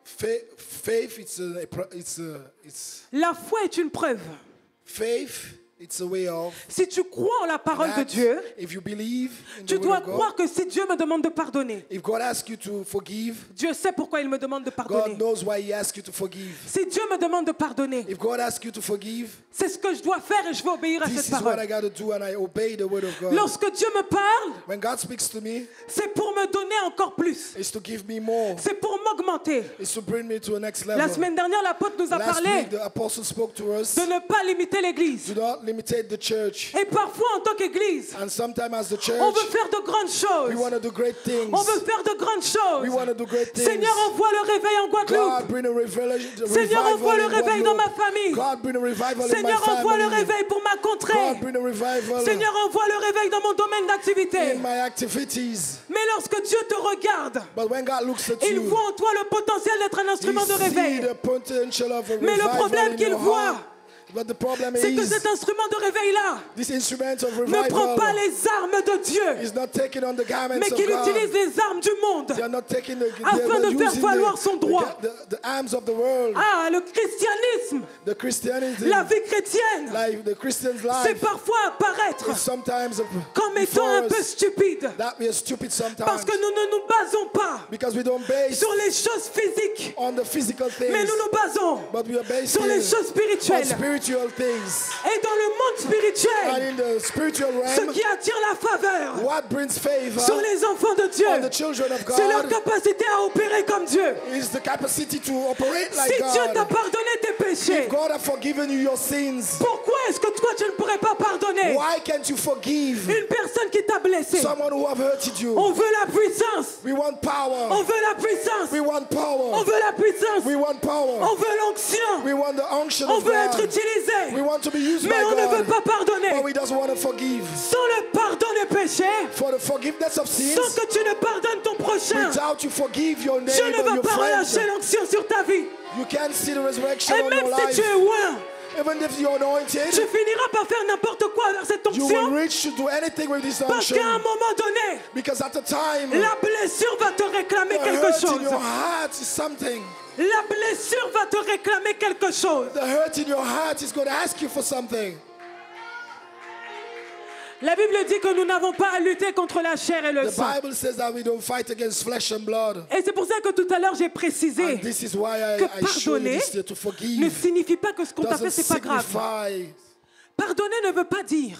Faith, La foi est une preuve. faith, it's a way of. Si tu crois en la parole de that Dieu, if you believe in tu the dois word of God, croire que si Dieu me demande de pardonner, if God asks you to forgive, Dieu sait pourquoi il me demande de pardonner. God knows why He asks you to forgive. Si Dieu me demande de pardonner, If God asks you to forgive, c'est ce que je dois faire et je vais obéir à this cette is what parole. I got to do, and I obey the word of God. Lorsque Dieu me parle, When God speaks to me, c'est pour me donner encore plus. it's to give me more. C'est pour m'augmenter. It's to bring me to a next level. La semaine dernière, l'apôtre nous a Last parlé week, the apostle spoke to us. de ne pas limiter l'Église. Do not limitate the church. Et parfois, en tant qu'Église, And sometimes as the on church, veut faire de grandes choses. we want to do great things. On veut faire de grandes We choses. want to do great things. Seigneur, envoie le réveil en Guadeloupe. God, bring a revival. Seigneur, envoie le réveil dans ma Guadeloupe. famille. God, bring a revival in my Seigneur, envoie le family. réveil pour ma contrée. God, bring a revival Seigneur, envoie le réveil dans mon domaine d'activité. in my activities. Mais lorsque Dieu te regarde, But when God looks at il you, voit en toi le potentiel d'être un He instrument de sees réveil. the potential of a Mais le revival problème in qu'il your voit, heart. But the problem c'est que is, cet instrument de réveil-là this instrument of ne prend pas revival les armes de Dieu, is not taking on the garments mais of qu'il God. utilise les armes du monde. They are not taking the, Afin they're de faire using valoir son droit. the arms of the world. Ah, le christianisme, The Christianity, la vie chrétienne, life, the Christian's c'est life, parfois apparaître is sometimes comme étant before un peu us stupide. that we are stupid Parce sometimes que nous ne nous basons pas because we don't base sur les choses physiques, on the physical mais things, nous nous basons but we are based sur les choses on spirituelles. spiritual things. Et dans le monde spirituel, And in the spiritual ce realm, qui attire la faveur what brings favor sur les enfants de Dieu, on the children of c'est leur God capacité à opérer comme Dieu. is the capacity to operate like Si Dieu t'a God. pardonné tes péchés, If God has forgiven you your sins, pourquoi est-ce que toi tu ne pourrais pas pardonner why can't you forgive une personne qui t'a blessé? someone who have hurted you? On veut la puissance, We want on power. veut la puissance, We want on power. veut la puissance, We want power. on veut l'onction, We want the unction on of veut être God. utilisé, We want to be used mais by on ne veut God, pas pardonner. but we doesn't want to forgive. Sans le pardon des péchés, For the forgiveness of sins, sans que tu ne pardonnes ton prochain, without you forgive your Dieu ne neighbor, va your pas friend, relâcher l'onction sur ta vie. you can't see the resurrection Et on même your si life. tu es loin, Even if you're tu anointed, finiras par faire n'importe quoi avec cette you will onction, reach to do anything with this parce qu'à un unction. moment donné, Because at the time, la blessure va te réclamer the quelque hurt in chose. your heart is something. La blessure va te réclamer quelque chose. The hurt in your heart is going to ask you for something. La Bible dit que nous n'avons pas à lutter contre la chair et le The sang. Bible says that we don't fight against flesh and blood. Et c'est pour ça que tout à l'heure j'ai précisé And this is why que I show you pardonner this to ne forgive. signifie pas que ce qu'on t'a fait Doesn't c'est pas grave. signify. Pardonner ne veut pas dire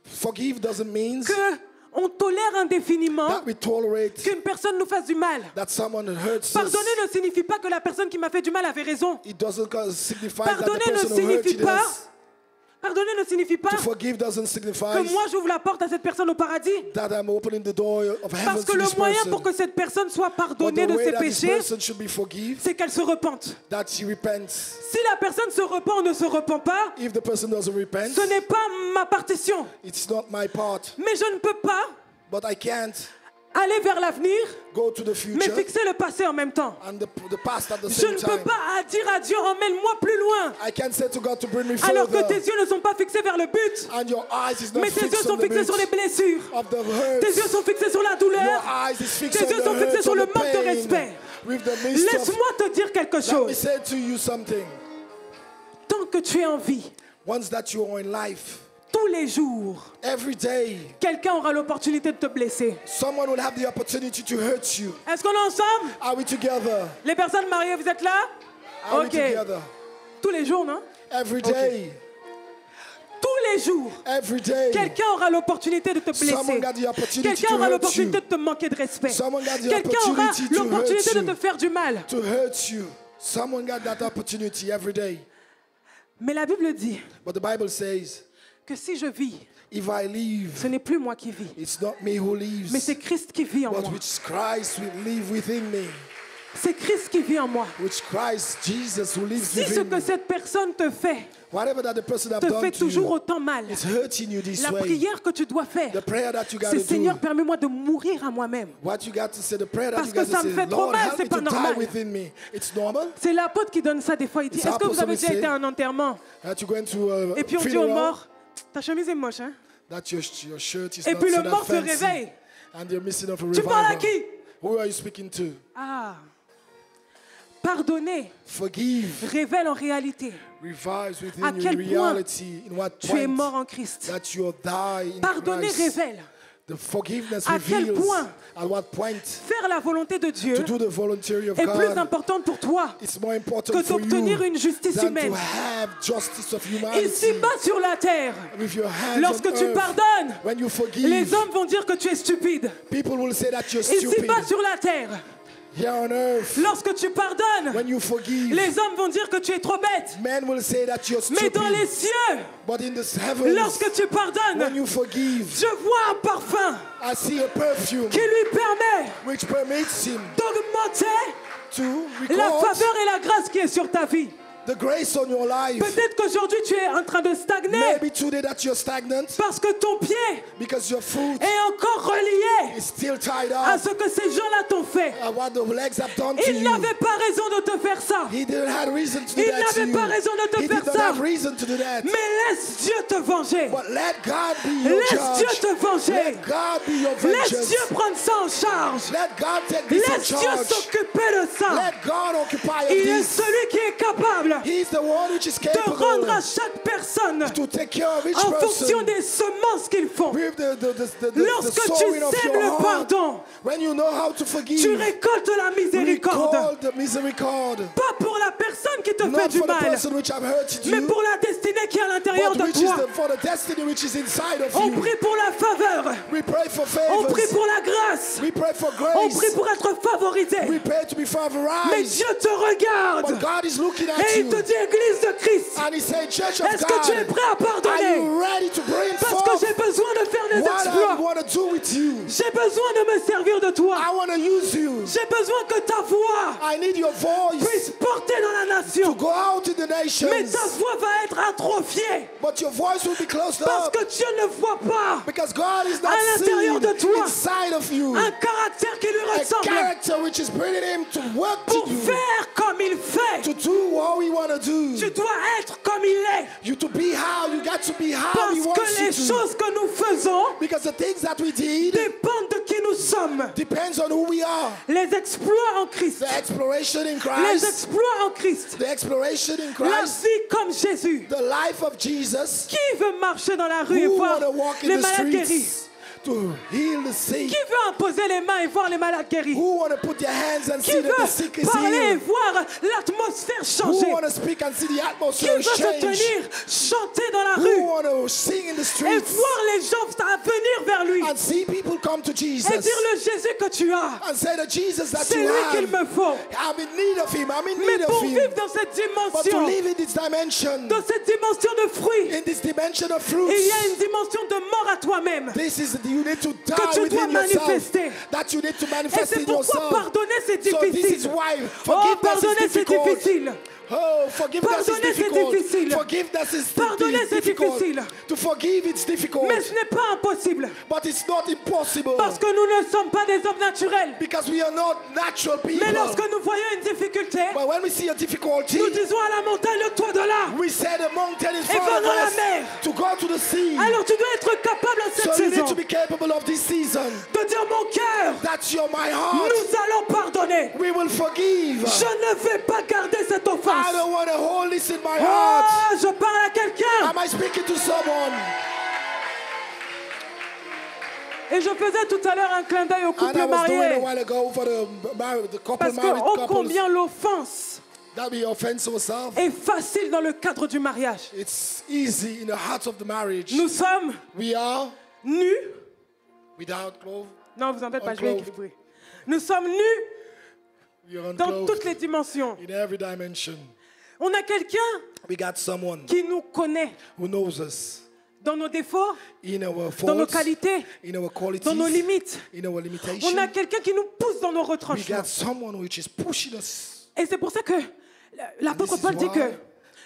Forgive doesn't mean que on tolère indéfiniment that we tolerate qu'une personne nous fasse du mal. that someone hurts us. Pardonner ne signifie pas que la personne qui m'a fait du mal avait raison. It doesn't signify that the Pardonner ne person who signifie hurted pas us Pardonner ne signifie pas To forgive doesn't signify que moi j'ouvre la porte à cette personne au paradis. that I'm opening the door of heaven Parce que to le this moyen person. pour que cette personne soit But pardonnée the de way ses that this péchés, person should be forgiven, c'est qu'elle se repente. that she repents. Si la personne se repent ou ne se repent pas, If the person doesn't repent, ce n'est pas ma partition. it's not my part. Mais je ne peux pas But I can't aller vers l'avenir, go to the mais future fixer le passé en même temps. and the past at the Je same ne peux time. pas dire à Dieu, emmène-moi plus loin. I can't say to God to bring me Alors que further. tes yeux ne sont pas fixés vers le but, And your eyes is not mais tes yeux fixed sont on the fixés sur les meat blessures. of the Tes hurts. yeux sont fixés sur la Your douleur. eyes is fixed Tes on yeux the sont fixés hurt, sur on le the manque de pain. respect. With the midst of, Laisse-moi te dire quelque let me chose. say to you something. Tant que tu es en vie, Once that you are in life, tous les jours, every day, quelqu'un aura l'opportunité de te blesser. someone will have the opportunity to hurt you. Est-ce qu'on est ensemble? Are we together? Les personnes mariées, vous êtes là? Are we Ok. together? Tous les jours, non? Every day. Tous les jours, Every day. quelqu'un aura l'opportunité de te Someone blesser. got the opportunity Quelqu'un to aura hurt l'opportunité you. de te manquer de respect. Someone got the Quelqu'un aura opportunity to l'opportunité hurt de you. te faire du mal. To hurt you. Someone got that opportunity every day. Mais la Bible dit But the Bible says, que si je vis, if I leave, ce n'est plus moi qui vis, it's not me who mais lives, c'est Christ qui vit en but moi. which Christ will live within me. C'est Christ qui vit en moi. Which Christ, Jesus, who lives Si ce within que me. cette personne te fait, Whatever that the person have te done fait to toujours you, autant mal, it's hurting you this la way. prière que tu dois faire, The prayer that you got c'est to Seigneur, do, permets-moi de mourir à moi-même. what you got to say, the prayer that Parce you que got to ça me say, fait trop Lord, mal, help c'est me pas to die normal. within me. It's normal C'est l'apôtre qui donne ça des fois. Il dit, It's est-ce que vous avez apostle déjà say- été à un enterrement? that you going to Et puis a on dit au funeral, mort, ta chemise est moche, hein? that your shirt is Et not puis so le that mort se fancy, réveille. and you're missing of a Tu parles à revival. qui? Who are you speaking to? Ah. Pardonner Forgive, révèle en réalité revives within à you quel point reality, in what tu es point mort en Christ. that you'll die in Pardonner Christ. révèle The forgiveness à quel reveals point at what point faire la volonté de Dieu to do the voluntary of est plus God. importante pour toi It's more important que for d'obtenir you une justice than humaine. to have justice of humanity. Ici-bas sur la terre, With your hands lorsque on tu earth, pardonnes, when you forgive, les hommes vont dire que tu es stupide. people will say that you're stupid. Ici-bas sur la terre, Here on earth, lorsque tu pardonnes, when you forgive, les hommes vont dire que tu es trop bête. men will say that you're Mais stupid. dans les cieux, But in the heavens, lorsque tu when pardonnes, you forgive, je vois un parfum I see a perfume qui lui permet which permits him d'augmenter to la record faveur et la grâce qui est sur ta vie. the grace on your life. Peut-être qu'aujourd'hui tu es en train de stagner Maybe today that you're stagnant parce que ton pied because your foot est encore relié is still tied à up ce que ces gens-là t'ont fait. at what the legs have done to Ils you. n'avaient pas raison de te faire ça. He didn't have reason to do Il that to n'avait you. pas raison de te He faire did not ça. have reason to do that. Mais laisse Dieu te venger. But let God be your Laisse Dieu judge. te venger. Let God be your Laisse vengeance. Dieu prendre ça en charge. Let God take this in Laisse Dieu charge. s'occuper de ça. Let God occupy of Il est this. celui qui est capable He's the one which is de capable rendre à chaque personne to take care of each en fonction person des semences qu'ils font. with the Lorsque tu sowing of sèmes your le heart. pardon, When you know how to forgive, tu récoltes la miséricorde. recall the miséricorde. Pas pour la personne qui te fait Not du for the mal, person which have hurted mais you, pour la destinée qui est à l'intérieur but de which is toi. for the destiny which is inside of On you. prie pour la faveur. We pray for On prie favors. pour la grâce. We pray for On prie grace. pour être favorisé. We pray to be Mais favorized. Dieu te But regarde. God is looking at Et il te you. dit, Église de Christ, And He said, Church of est-ce que tu es God, prêt à are pardonner? you ready to bring Parce que forth j'ai besoin de faire des what I exploits. want to do with you? J'ai besoin de me servir de toi. I want to use you. J'ai besoin que ta voix I need your voice puisse porter dans la to nation. go out in the Mais nations. ta voix va être atrophiée. But your voice will be closed Parce up que Dieu ne voit pas because God is not à l'intérieur seen de toi inside of you un caractère qui lui a ressemble character which is bringing Him to work to pour you, faire comme il fait. to do what we want to do. Tu dois être comme il est. You to be how you got to be how Parce He que wants you les to. choses que nous faisons Because the things that we did dépendent de qui nous sommes. depends on who we are. Les exploits en Christ. The exploration in Les Christ, exploits en Christ. the exploration in La Christ, vie comme Jésus. the life of Jesus. Qui veut marcher dans la rue et Who voir want to walk in les the malades guéris? streets to heal the sick? Qui veut imposer les mains et voir les malades guéris? Who want to put their hands and Qui see that the veut sick is parler et healed? voir l'atmosphère Who changer? want to speak and see the Qui atmosphere veut se change? tenir, chanter dans la Who rue want to sing in the et streets voir les gens venir vers lui and see people come to et Jesus dire le Jésus que tu as, and say the Jesus that c'est you lui qu'il have? me faut. I'm in need of him. I'm in Mais need pour of him. vivre dans cette But to dimension, live in this dimension, de fruits, in this dimension of il y a fruits, une dimension de mort à toi-même. this is you need to die tu dois within yourself. manifester. That you need to Et manifest c'est in pourquoi yourself. pardonner c'est So this is difficile. why Oh, forgiveness pardonner is c'est difficult. difficile. Oh, forgiveness Pardonner, is c'est difficult. difficile. Forgiveness is Pardonner, c'est difficult. difficile. To forgive, it's difficult. Mais ce n'est pas impossible. But it's not impossible. Parce que nous ne sommes pas des hommes naturels. Because we are not natural people. Mais lorsque nous voyons une difficulté, But when we see a difficulty, nous disons à la montagne, lève-toi de là. we say the mountain is Et far va dans la us mer. to go to the sea. Alors tu dois être capable en cette So you saison need to be capable of this season. de dire mon cœur, That's your my heart. nous allons pardonner. We will forgive. Je ne vais pas garder cette I offense. don't want to hold this in my heart. Ah, je parle à quelqu'un. Am I speaking to someone? Et je faisais tout à l'heure un clin d'œil au And couple I was doing a marié. while ago for the couple Parce que married ô couples. combien l'offense That be offense yourself. est facile dans le cadre du mariage. It's easy in the heart of the marriage. Nous sommes We are nus. without clothes. Non, vous en faites pas, je vais Unclothed. équilibrer. Nous sommes nus We are dans unclothed toutes les dimensions. in every dimension. On a quelqu'un We got someone qui nous connaît who knows us dans nos défauts, in our dans nos faults, qualités, in our qualities, dans nos limites. in our On limitations. a quelqu'un qui nous pousse dans nos We retranchements. got someone which is pushing us. Et c'est pour ça que l'apôtre This is Paul dit why que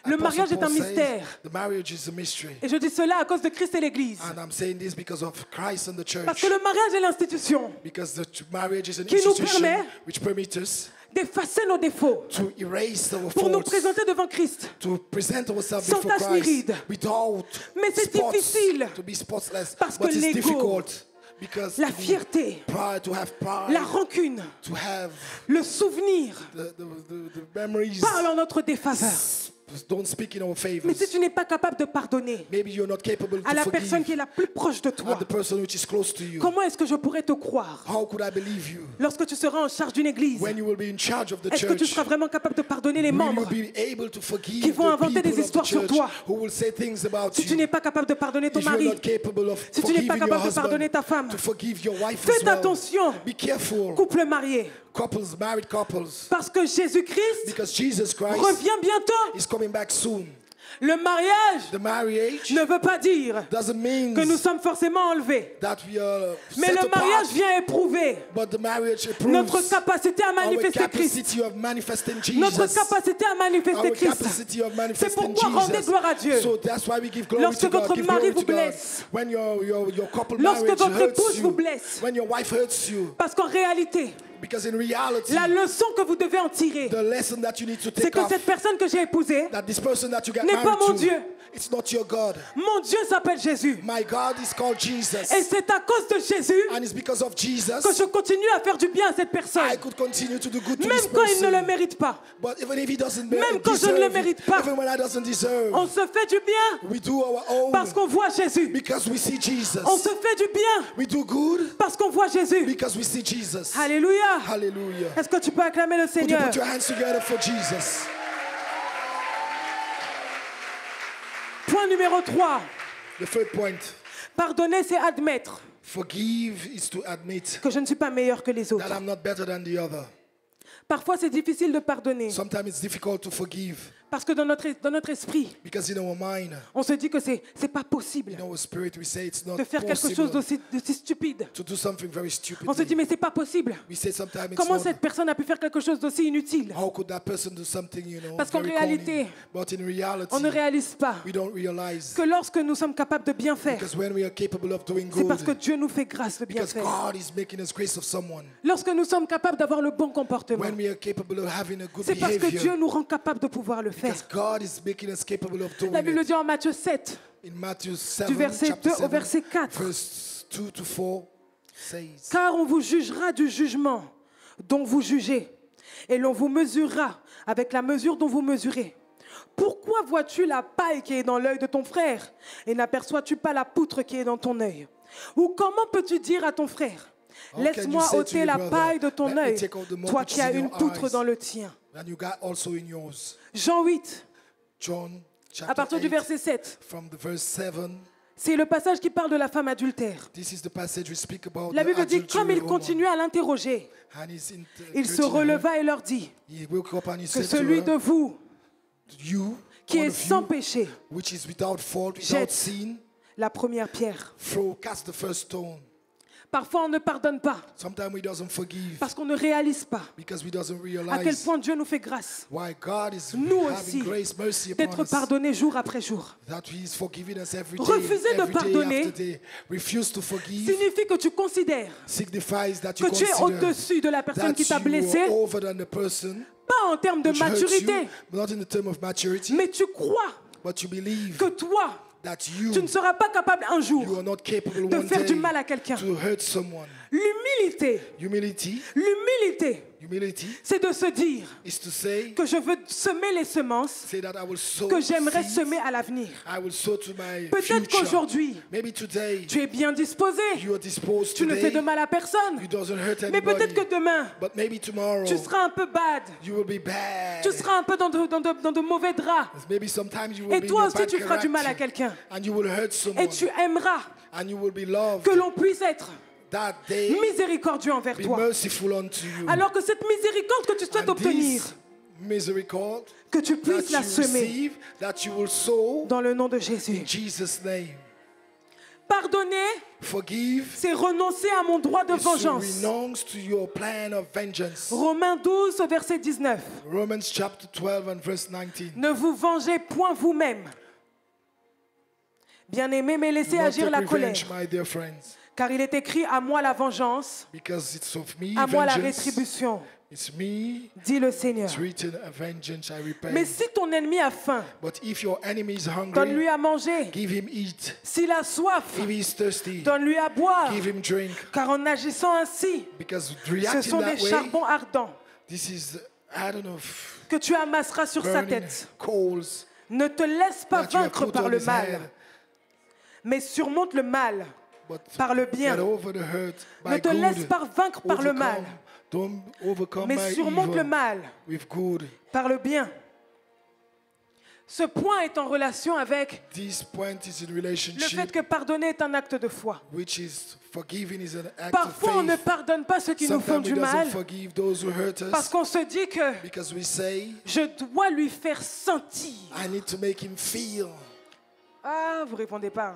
le Apostle mariage est un Paul says mystère. the marriage is a mystery. Et je dis cela à cause de Christ et l'Église. And I'm saying this because of Christ and the Parce church. que le mariage est l'institution Because the marriage is an qui nous institution permet which permits us d'effacer nos défauts to erase our pour nous faults, présenter devant Christ. to present ourselves sans before tache ni Christ ride. without Mais c'est spots, difficile. to be spotless. Parce But que it's l'ego, difficult because la to be fierté, pride, to have pride, la rancune, to have le souvenir the memories parlent en notre défaveur. don't speak in our favor. Mais si tu n'es pas capable de pardonner Maybe you're not capable à to la forgive personne qui est la plus proche de toi, at the person which is close to you. comment est-ce que je pourrais te croire How could I believe you lorsque tu seras en charge d'une église? when you will be in charge of the Est-ce que tu church? seras vraiment capable de pardonner les Will you membres be able to forgive qui vont the inventer des people of the histoires sur church toi? who will say things about si tu you? n'es pas capable de pardonner ton If you're mari, not capable of si tu n'es pas forgiving your capable de pardonner ta husband, femme, to forgive your wife faites as well. attention, Be careful, couple marié, couples, married couples, parce que Jésus-Christ because Jesus Christ revient bientôt. is coming back soon. Le mariage The marriage ne veut pas dire doesn't mean que nous sommes forcément enlevés. that we are Mais set le mariage apart, vient éprouver but the marriage approves notre capacité à our manifester Christ. capacity of manifesting Jesus. Notre capacité à manifester Our Christ. capacity of C'est manifesting pourquoi rendez Jesus. gloire à Dieu. So that's why we give glory Lorsque to God. votre Give mari glory vous to God. blesse. When your couple Lorsque marriage votre hurts épouse vous you. blesse. When your wife hurts you. Parce qu'en réalité, Because in reality, la leçon que vous devez en tirer, the lesson that you need to c'est take que off, cette personne que j'ai épousée, that this person that you get n'est married pas mon to, Dieu. it's not your God. mon Dieu s'appelle Jésus. My God is called Jesus. Et c'est à cause de Jésus And it's because of Jesus que je continue à faire du bien à cette personne. I could continue to do good to Même this quand il ne person. le mérite pas. But even if he doesn't Même quand je ne le deserve mérite it, pas. even when I doesn't deserve, On se fait du bien we do our own parce qu'on voit Jésus. because we see Jesus. On se fait du bien We do good parce qu'on voit Jésus. because we see Jesus. Alléluia. Hallelujah. Est-ce que tu peux acclamer le Could you Seigneur? put your hands together for Jesus? Point numéro 3. The third point. Pardonner, c'est admettre Forgive is to admit que je ne suis pas meilleur que les autres. that I'm not better than the other. Parfois, c'est difficile de pardonner Sometimes it's difficult to forgive parce que dans notre esprit, because in our mind, on se dit que c'est pas possible in our spirit, we say it's not de faire quelque chose possible d'aussi stupide. to do something very stupid. On se dit mais c'est pas possible. We say sometimes it's Comment not. cette personne a pu faire quelque chose d'aussi inutile? How could that person do something, Parce qu'en very réalité, corny? But in reality, On ne réalise pas we don't realize que lorsque nous sommes capables de bien faire, because when we are capable of doing c'est parce que good, Dieu nous fait grâce de bien because faire. God is making us grace of someone. Lorsque nous sommes capables d'avoir le bon comportement, When we are capable of having a good c'est parce que Dieu behavior, nous rend capables de pouvoir le faire. because God is making us capable of La doing Bible it. dit en Matthieu 7, In Matthew 7, du verset chapter 2 au 7, verset 4. verse 2 to 4 says, Car on vous jugera du jugement dont vous jugez, et l'on vous mesurera avec la mesure dont vous mesurez. Pourquoi vois-tu la paille qui est dans l'œil de ton frère, et n'aperçois-tu pas la poutre qui est dans ton œil? Ou comment peux-tu dire à ton frère, How can laisse-moi you say to ôter your la brother, paille de ton "Let me œil, take out the mote toi which qui is as in une your poutre eyes, dans le tien. and you got also in yours." Jean 8, John à chapter partir du 8, verset 7. from the verse 7. C'est le passage qui parle de la femme adultère. This is the passage we speak about. La the Bible dit, comme adultery il continuait à l'interroger, woman. And he's il se interrogating her. releva et leur dit, He woke up and he que said to celui her, de vous "You, qui one est of sans you, péché, which is without fault, without jette sin, la première pierre. cast the first stone." Parfois, on ne pardonne pas Sometimes we doesn't forgive parce qu'on ne réalise pas because we doesn't à quel realize point Dieu nous fait grâce why God is Nous having aussi, grace, mercy upon d'être us. pardonnés jour après jour. That He is forgiving us every day, Refuser de every day pardonner after day. Refuse to forgive Signifie que tu considères signifies that you que tu es consider au-dessus de la personne qui t'a that you blessé, are over than the person pas en termes de which hurts maturité, you, not in the term of maturity, mais tu crois but you believe que toi, that tu ne you seras pas capable un are jour not capable de one faire day du mal à quelqu'un. to hurt someone. L'humilité, Humility, humility c'est de se dire is to say que je veux semer les semences that I will sow que j'aimerais seeds, semer à l'avenir. I will sow to my Peut-être future. qu'aujourd'hui, Maybe today tu es bien disposé, you are disposed tu ne fais today, de mal à personne, you doesn't hurt mais anybody. peut-être que demain, But maybe tomorrow tu seras un peu bad, you will be bad. tu seras un peu dans de mauvais draps, Maybe sometimes you will et be in toi your aussi bad tu feras du mal à character, quelqu'un, and you will hurt someone, et tu aimeras and you will be loved. que l'on puisse être That day, miséricordieux envers be toi. merciful unto you. Alors que cette miséricorde que tu souhaites And obtenir, this miséricorde que tu that puisses la you semer receive, that you will sow dans le nom de Jésus. in Jesus' name. Pardonner, Forgive c'est renoncer à mon droit de is to vengeance. renounce to your plan of vengeance. Romains 12, verset 19. Romans chapter 12 and verse 19. Ne vous vengez point vous-même. Bien-aimés, mais laissez Do not agir take la colère. revenge, my dear friends, Car il est écrit, à moi la vengeance, because it's of me, à moi la vengeance. rétribution, It's me, dit le Seigneur. it's written, a vengeance I repay. Mais si ton ennemi a faim, But if your enemy is donne-lui hungry, à manger. give him eat. S'il a soif, If he is thirsty, donne-lui à boire. give him drink. Car en agissant ainsi, Because ce reacting sont that des way, charbons ardents this is, I don't know, que tu amasseras sur sa burning tête. coals Ne te laisse pas that you have vaincre put par on le his mal, head. mais surmonte le mal But par le get bien. over the hurt Ne by te laisse good. pas vaincre par le mal, Overcome. Don't overcome mais by surmonte le evil mal with good. par le bien. Ce point est en relation avec This point is in le relationship, fait que pardonner est un acte de foi. which is forgiving is an act Parfois, on of ne faith. pardonne pas ceux qui nous font Sometimes we du mal doesn't forgive those who hurt parce us qu'on se dit que because we say, je dois lui faire sentir. I need to make him feel. Ah, vous répondez pas.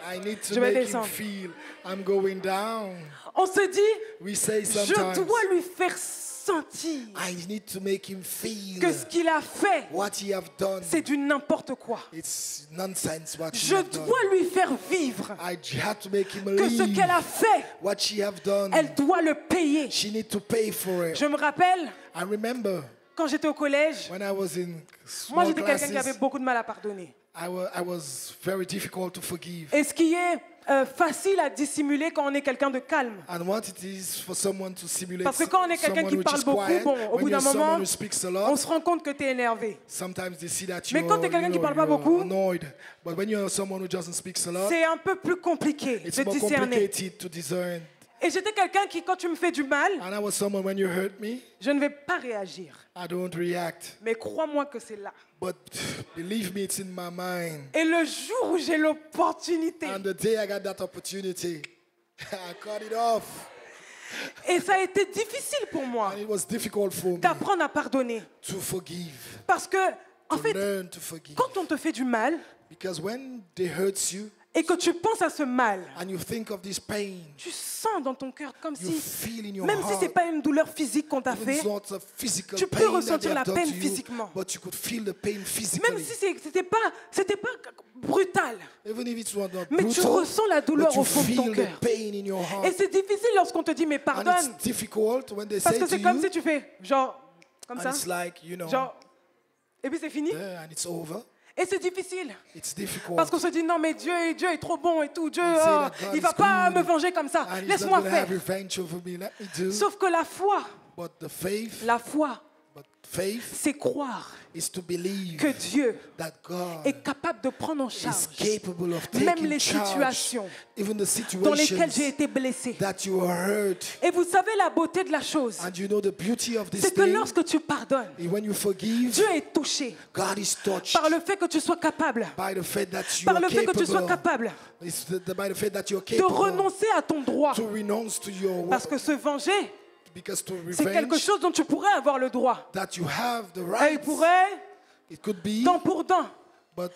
I need to Je vais make him descendre. feel I'm going down. On se dit, We say je sometimes, dois lui faire sentir I need to make him feel que ce qu'il a fait, what he have done. c'est du n'importe quoi. It's nonsense what he Je have done. dois lui faire vivre I have to make him que ce believe qu'elle a fait, what she have done. elle doit le payer. She need to pay for it. Je me rappelle, I remember quand j'étais au collège, when I was in moi small j'étais quelqu'un qui avait classes, beaucoup de mal à pardonner. I was very difficult to forgive. Et ce qui est facile à dissimuler quand on est quelqu'un de calme. And what it is for someone to simulate Parce que quand on est quelqu'un someone qui which parle is beaucoup, quiet, bon, au when bout d'un you're someone moment, who speaks a on lot, se rend compte que tu es énervé. sometimes they see that Mais you're, quand t'es quelqu'un qui parle pas beaucoup, annoyed. But when you're someone who doesn't speak a lot, C'est un peu plus compliqué it's de more discerner. complicated to discern. Et j'étais quelqu'un qui, quand tu me fais du mal, And I was someone, when you hurt me, je ne vais pas réagir. I don't react. Mais crois-moi que c'est là. But believe me, it's in my mind. Et le jour où j'ai l'opportunité, And the day I got that opportunity, I cut it off. et ça a été difficile pour moi And it was difficult for me d'apprendre à pardonner. to forgive, Parce que, en to fait, learn to forgive. quand on te fait du mal Because when they hurt you et que tu penses à ce mal, and you think of this pain, tu sens dans ton cœur comme you si, feel in your même si heart, ce n'est pas une douleur physique qu'on t'a even fait, it's not a physical tu peux pain that ressentir they la have done peine to you, physiquement. but you could feel the pain physically. même si c'était pas brutal, Even if it's not mais tu brutal, ressens la douleur but you au fond de ton feel the cœur. pain in your heart. Et c'est difficile lorsqu'on te dit mais And pardonne, it's difficult when they parce say que to c'est comme you, si tu fais genre comme and ça, it's like, you know, genre, et puis c'est fini. and it's over. Et c'est difficile It's difficult. parce qu'on se dit non mais Dieu est trop bon et tout, Dieu say that God il va is pas good. me venger comme ça, And he's laisse-moi not going to faire. have revenge over me. Let me do. Sauf que la foi, But the faith, la foi But faith c'est croire is to believe que Dieu that God est capable de prendre en is charge capable of même taking les charge, situations even the dans lesquelles j'ai situations été blessé. that you are hurt. Et vous savez la beauté de la chose, And you know the beauty of this c'est que thing? lorsque tu pardonnes, When you forgive, Dieu est touché God is touched par le fait que tu sois capable, by the fact that you par are le fait que tu sois capable, capable by the fact that you're de capable renoncer à ton droit. to renounce to your Parce que se venger, because to c'est quelque revenge chose dont tu pourrais avoir le droit. that you have the Et il right. pourrait, It could be, dent pour dent. but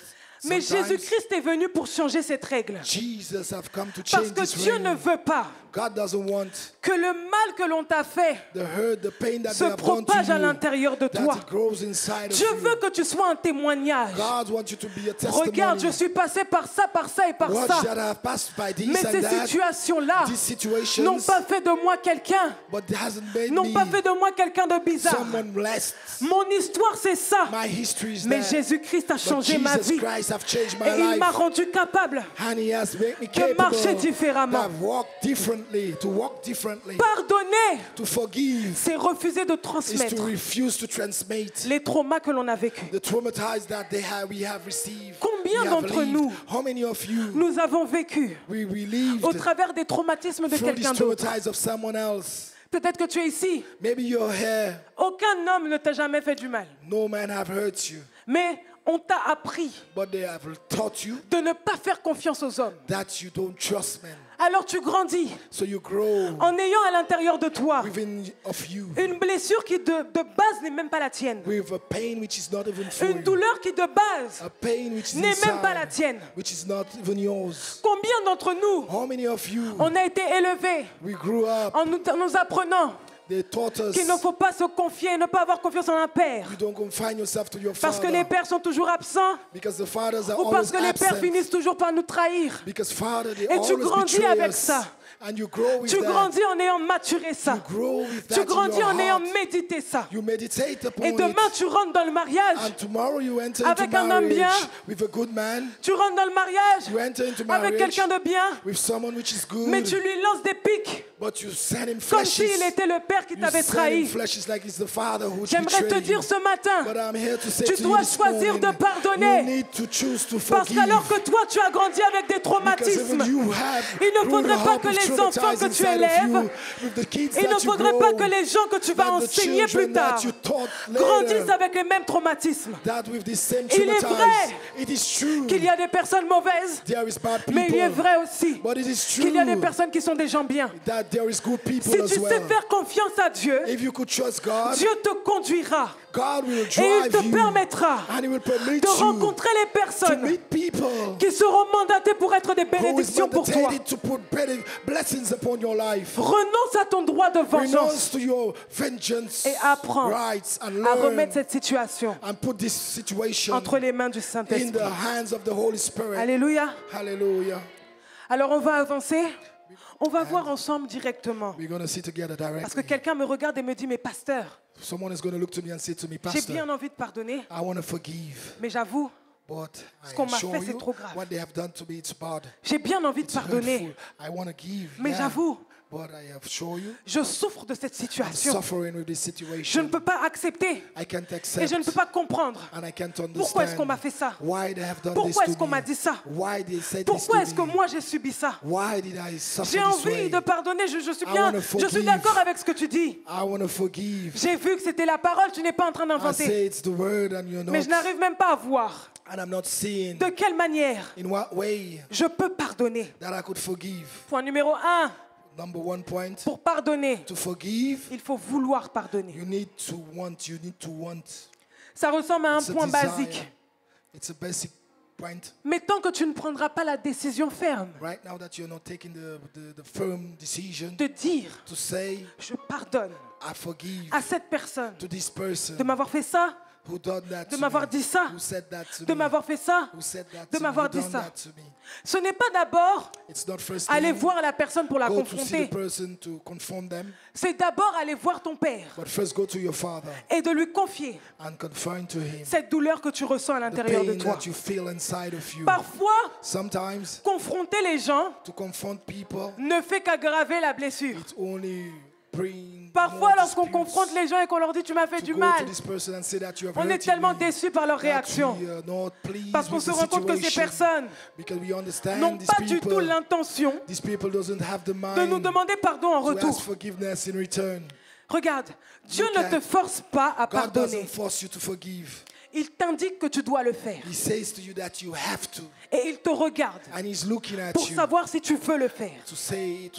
Mais sometimes Jésus-Christ est venu pour changer cette règle. Jesus have come to Parce change que this Dieu reign. ne veut pas God doesn't want que le mal que l'on t'a fait the hurt, the pain that se they have done to propage à you, l'intérieur de that toi. it grows inside Dieu of veut you. que tu sois un témoignage. God wants you to be a testimony. Regarde, je suis passé par ça et par Watch ça. that I have passed by this Mais and ces that. situations-là These situations, n'ont pas fait de moi quelqu'un, but it hasn't made n'ont me pas fait de moi quelqu'un de bizarre. someone blessed. Mon histoire, c'est ça. My history is Mais that. Jésus-Christ a But changé ma Jesus vie. Christ have changed my Et il m'a life. rendu capable And he has made me de capable marcher différemment. to walk differently, to walk differently. Pardonner, To forgive c'est refuser de is to transmettre refuse to transmit les traumas que l'on a vécus. the traumatized that we have received. Combien we have d'entre lived. nous How many of you Nous avons vécu we lived au travers des traumatismes de through quelqu'un this d'autre. traumatized of someone else? Peut-être que tu es ici. Maybe you're here. Aucun homme ne t'a jamais fait du mal. No man have hurt you, Mais on t'a appris but they have taught you de ne pas faire confiance aux hommes. that you don't trust men. Alors tu grandis So you grow en ayant à l'intérieur de toi within of you une blessure qui de base n'est même pas la tienne. with a pain which is not even for Une you. douleur qui de base A pain which is n'est même pas la inside, tienne. which is not even yours. Combien d'entre nous, How many of you on a été élevés we grew up? en nous apprenant They taught us qu'il ne faut pas se confier, ne pas avoir confiance en un père. you don't confine yourself to your Parce que father les pères sont toujours absents because the fathers are ou parce always que les pères absent. finissent toujours par nous trahir. Because father they Et tu always grandis betray avec us. ça. And you grow with Tu that. grandis en ayant maturé ça. You grow with that Tu in grandis your en ayant heart. médité ça. You meditate upon Et demain, it. tu rentres dans le mariage. And tomorrow you enter Avec into un homme bien. marriage with a good man. Tu rentres dans le mariage You enter into avec marriage quelqu'un de bien. with someone which is good. Mais tu lui lances des pics But you send him comme flashes. s'il était le père qui You t'avait send him trahi. flashes like it's the father who J'aimerais te betrayed dire you. ce matin, But I'm here to say tu to you dois this choisir morning, de pardonner. you need to choose to parce forgive. qu'alors que toi tu as grandi avec des Because traumatismes, even you have il ne grown faudrait pas up que with les enfants traumatized que tu inside of élèves, you, with the kids il ne that you faudrait grow, pas que les gens que tu vas that the enseigner children plus tard that you taught later, grandissent avec les mêmes traumatismes. that with the same Il est traumatized. vrai It is true. Qu'il y a des personnes mauvaises, There is bad people. mais il est vrai aussi But it is true qu'il y a des personnes qui sont des gens bien. that there is good people Si as tu sais well. faire confiance à Dieu, If you could trust God, Dieu te conduira God will et il drive te you permettra and He will permit de you rencontrer les to personnes meet people qui seront mandatées pour être des who is bénédictions pour toi. mandated to put blessings upon your life. Renonce à ton droit de vengeance Renounce to your vengeance et apprends rights and à learn remettre cette situation and put this situation entre les mains du in the Saint-Esprit. hands of the Holy Spirit. Alléluia. Hallelujah. Alors on va avancer. On va voir ensemble directement. We're going to see together Parce que directly. quelqu'un me regarde et me dit, mais pasteur, Someone is going to look to me and say to me, j'ai Pastor, bien envie de pardonner, I want to forgive, mais j'avoue, but Ce qu'on I m'a assure fait, c'est you trop grave. what they have done to me, it's bad. j'ai bien envie de It's pardonner, hurtful. I want to give, mais yeah, j'avoue, but I assure you, je souffre de cette I'm situation. suffering with this Je ne situation. peux pas accepter I can't et accept je ne peux pas comprendre. and I can't Pourquoi est-ce qu'on m'a understand fait ça? why they have done Pourquoi this est-ce qu'on to m'a me. dit ça? Why they said Pourquoi this est-ce to que me. moi j'ai subi ça? Why did I suffer J'ai this way? envie de pardonner, je suis I bien, wanna je suis forgive. d'accord avec ce que tu dis. I want to forgive. J'ai vu que c'était la parole, tu n'es pas en train I d'inventer. say it's the word and you're Mais not. je n'arrive même pas à voir And I'm not seeing de quelle manière in what way je peux pardonner. that I could forgive. Point numéro 1, Number one point, pour pardonner, to forgive, il faut vouloir pardonner. you need to want. Ça ressemble à un It's a point desire. basique. It's a basic point. Mais tant que tu ne prendras pas la décision ferme Right now that you're not taking the firm decision de dire, to say, je pardonne I forgive à cette personne to this person de m'avoir fait ça, who done that de to m'avoir me, dit ça, who said that to de me, m'avoir fait ça, who said that de to me, m'avoir who dit done ça. that to me. Ce n'est pas d'abord It's not first aller thing, voir la personne pour la go to see the confronter. person to confront them, C'est d'abord aller voir ton père but first go to your father et de lui confier and confide to him cette douleur que tu ressens à the l'intérieur de pain toi. that you feel inside of you. Parfois, Sometimes confronter les gens to confront people, ne fait qu'aggraver la blessure. it only brings Parfois, more lorsqu'on disputes, confronte les gens et qu'on leur dit tu m'as fait to du go mal, to this person and say that you have on est hurted tellement me, déçus par leur that réaction. we are not pleased Parce qu'on with se the rend compte que ces situation, personnes because we understand n'ont these pas du tout people, l'intention these people doesn't have the de nous mind demander pardon en to ask retour. forgiveness in return. Regarde, Dieu Look ne te at- force pas à God pardonner. doesn't force you to forgive. Il t'indique que tu dois le faire. He says to you that you have to, Et il te regarde and He's looking at pour you savoir si tu veux le faire. to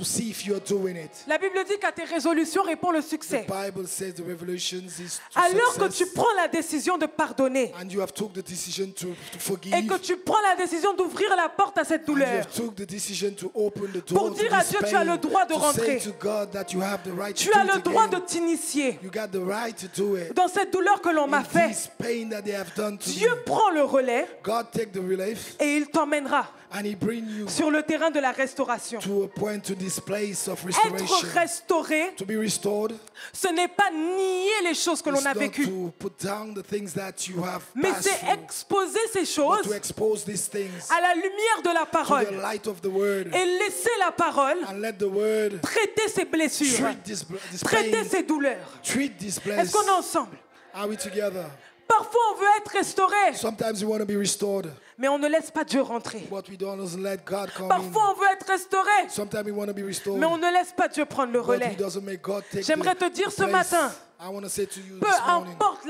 see if you're doing it. La Bible dit qu'à tes résolutions répond le The succès. Bible says the revelations is to Alors que tu success, prends la décision de pardonner and you have took the decision to forgive, et que tu prends la décision d'ouvrir la porte à cette and you douleur have took the decision to open the pour door to dire à this Dieu, tu as pain, le droit de to rentrer. say to God that you have the right Tu to as do le it droit de again. t'initier You got the right to do it. dans cette douleur que l'on m'a In fait. this pain that they have done to Dieu you, prend le relais God take the relief et il t'emmènera and He bring you sur le terrain de la restauration. to a point, to this place of Être restoration. restauré, To be restored, ce n'est pas nier les choses que l'on it's a not vécues, to put down the things that you have mais passed c'est through, exposer ces but choses to expose these things à la lumière de la to parole the light of the Word, et laisser la parole and let the Word traiter ces blessures, treat this traiter pain, ces douleurs. treat this place. Est-ce qu'on est ensemble? Are we together? Parfois, on veut être restauré, Sometimes we want to be restored, mais on ne laisse pas Dieu rentrer. but we don't let God come in. Parfois, on veut être restauré, Sometimes we want to be restored, mais on ne laisse pas Dieu prendre le but we relais. doesn't make God take J'aimerais te the dire ce place. matin, I want to say to you peu this morning, importe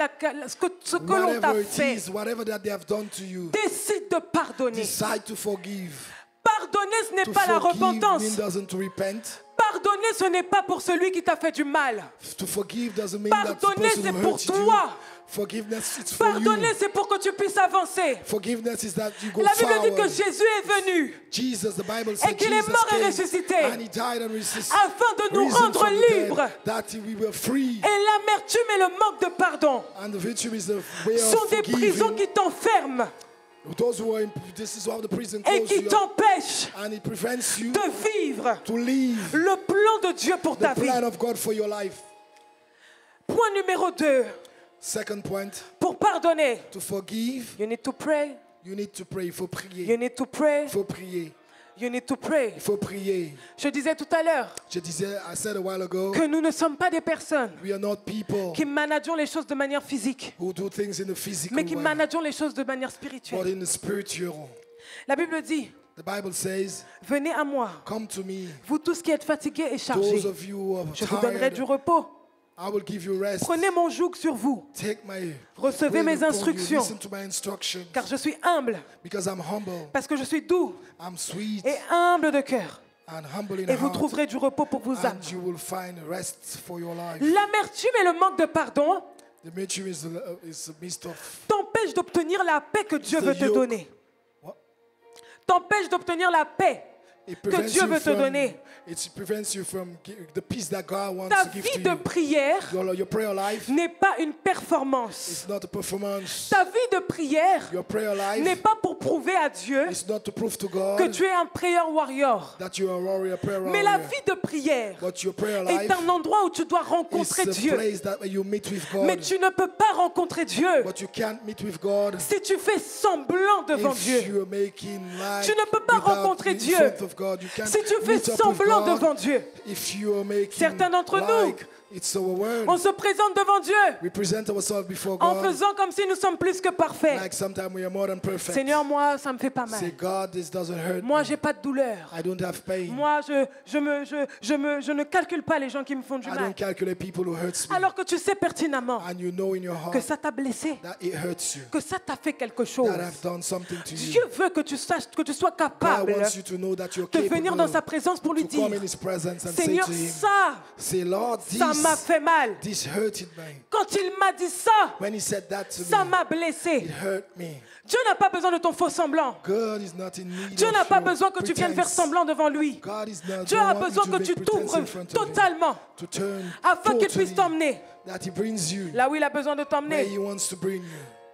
ce que l'on t'a whatever it fait, is, whatever that they have done to you, décide de pardonner. decide to forgive. Pardonner, ce n'est To pas la forgive repentance. means doesn't to repent. Pardonner, ce n'est pas pour celui qui t'a fait du mal. To forgive doesn't mean that the Pardonner, person c'est who pour hurted you. toi. Forgiveness is for you. Pardonner, c'est pour que tu puisses avancer. Forgiveness is that you go La Bible dit que forward. Jésus est venu Jesus, the Bible says qu'il est Jesus mort et came ressuscité and He died and afin de nous risen rendre from the dead, libres. that we were free. Et l'amertume et le manque de pardon And the virtue is the way sont of des prisons forgiving. qui t'enferment Those who are in, this is how the prison et closes qui you up, t'empêchent and it prevents you de vivre to live le plan de Dieu pour ta the vie. plan of God for your life. Point numéro 2, Second point, pour pardonner, to forgive, you need to pray, you need to pray. Il faut prier. you need to pray, Il faut prier. you need to pray. Il faut prier. Je disais tout à l'heure Je disais, I said a while ago, que nous ne sommes pas des personnes we are not people qui manageons les choses de manière physique, who do things in the physical mais qui way, manageons les choses de manière but spirituelle. in the spiritual. La Bible dit, The Bible says, venez à moi, come to me, vous tous qui êtes fatigués et those chargés, of you who are je vous donnerai tired, du repos. I will give you rest. Prenez mon joug sur vous, Take my recevez weight mes upon you. instructions, Listen to my instructions, car je suis humble, because I'm humble, parce que je suis doux I'm sweet et humble de cœur. and humble in Et vous heart, trouverez du repos pour vos âmes. and you will find rest for your life. L'amertume et le manque de pardon The virtue is the midst of t'empêchent d'obtenir la paix que Dieu the veut te yoke. donner. What? T'empêche d'obtenir la paix It que prevents Dieu you veut te from, donner. it prevents you from the peace that God wants Ta to give vie to de you. prière Your prayer life n'est pas une performance. is not a performance. Ta vie de prière Your prayer n'est life pas pour prouver à Dieu is not to prove to que God tu es un prayer warrior. that you are a warrior, prayer Mais la warrior. vie de prière But your prayer est life un endroit où tu dois is rencontrer a Dieu. place that you meet with Mais God. tu ne peux pas rencontrer Dieu But you can't meet with God si tu fais semblant devant if Dieu. you are making like Tu ne peux pas without rencontrer in Dieu front of God. You can't si tu fais meet up with semblant God devant Dieu. if you are making Certains d'entre nous, like it's our word. On se présente devant Dieu We present ourselves before en God faisant comme si nous sommes plus que parfaits. like sometimes we are more than perfect. Seigneur, moi, ça me fait pas Say, mal. God, this doesn't hurt Moi, me. j'ai pas de douleur. I don't have pain. Moi, je ne calcule pas les gens qui me font du I mal. don't calculate people who hurts me. Alors que tu sais pertinemment And you know in your que heart ça t'a blessé, that it hurts you, que ça t'a fait quelque chose. that I've done something to you. Dieu veut que tu saches, que tu sois God capable wants you to know that you're de venir capable dans sa présence pour lui to come dire, in His presence and say Seigneur, to Him, ça Lord, m'a this, fait mal. this hurted me. Quand il m'a dit ça, When He said that to ça me, m'a it blessé. hurt me. Dieu n'a pas besoin de ton faux semblant. God is not in need Dieu of n'a pas your besoin que tu viennes faire pretense. semblant devant lui. God is not Dieu don't a want you besoin to que make tu pretense t'ouvres in front of Him, totalement to turn afin qu'il totally, puisse t'emmener that He brings you là où il a besoin de where t'emmener. He wants to bring you.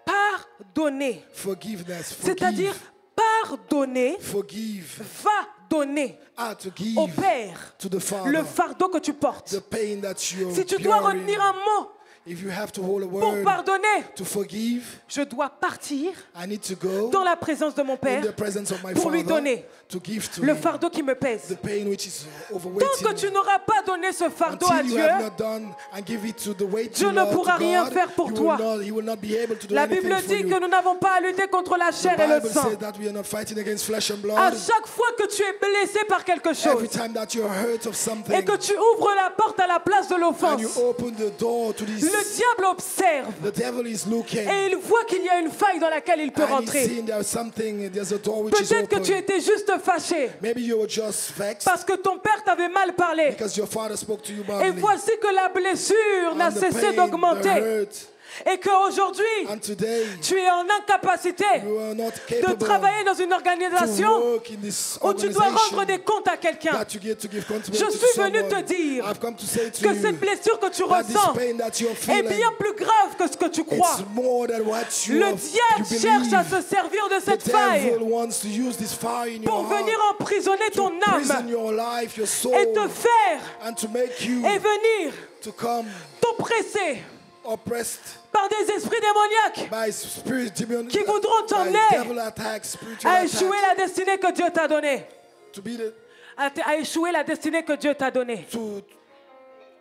Pardonner, Forgiveness, c'est-à-dire forgive, pardonner, forgive, va donner to au give Père to the le Father fardeau que tu portes. the pain that you're Si tu dois bearing. retenir un mot, if you have to hold a pour word pardonner, to forgive, je dois partir I need to go dans la présence de mon in Père the presence of my pour lui Father donner to give to le him fardeau qui me pèse. the pain which is Tant overweighting que tu me. n'auras pas donné ce fardeau à Until you Dieu, have not done and give it to the weight Dieu to ne Lord, pourra to rien God, faire pour he toi. he will not be able to do la anything Bible for dit you. que nous n'avons pas à lutter contre la The chair et le Bible sang. says that we are not fighting against flesh and À blood. chaque fois que tu es blessé par quelque Every chose time that you're hurt of et something que tu ouvres la porte à la place de and you l'offense, open the door to le this, diable observe the devil is looking et il voit qu'il y a une faille dans laquelle il peut and he's rentrer. seeing there's a door which is Peut-être que tu open. étais juste fâché Maybe you were just vexed parce que ton père t'avait mal parlé. because your father spoke to you Et badly. voici que la blessure n'a And the cessé pain, the d'augmenter. hurt. Et qu'aujourd'hui, And today, tu es en incapacité you are not de capable travailler dans une to organisation work in this où tu dois organization rendre des comptes à quelqu'un. that you get to give Je contribution suis to venu someone. te dire I've come to say to que you cette blessure que tu that this ressens pain that you're est feeling, bien plus grave que ce que tu crois. it's more than what you, Le you diable cherche à believe. se servir de The cette faille devil wants to use this fire in pour your venir heart emprisonner to ton prison âme your life, your soul, et te faire and to make you et venir to come t'oppresser oppressed par des esprits démoniaques by spirit demon, qui voudront by t'emmener devil attacks, spiritual à échouer attacks, la destinée que Dieu t'a donnée. to be the, À échouer la destinée que Dieu t'a donnée.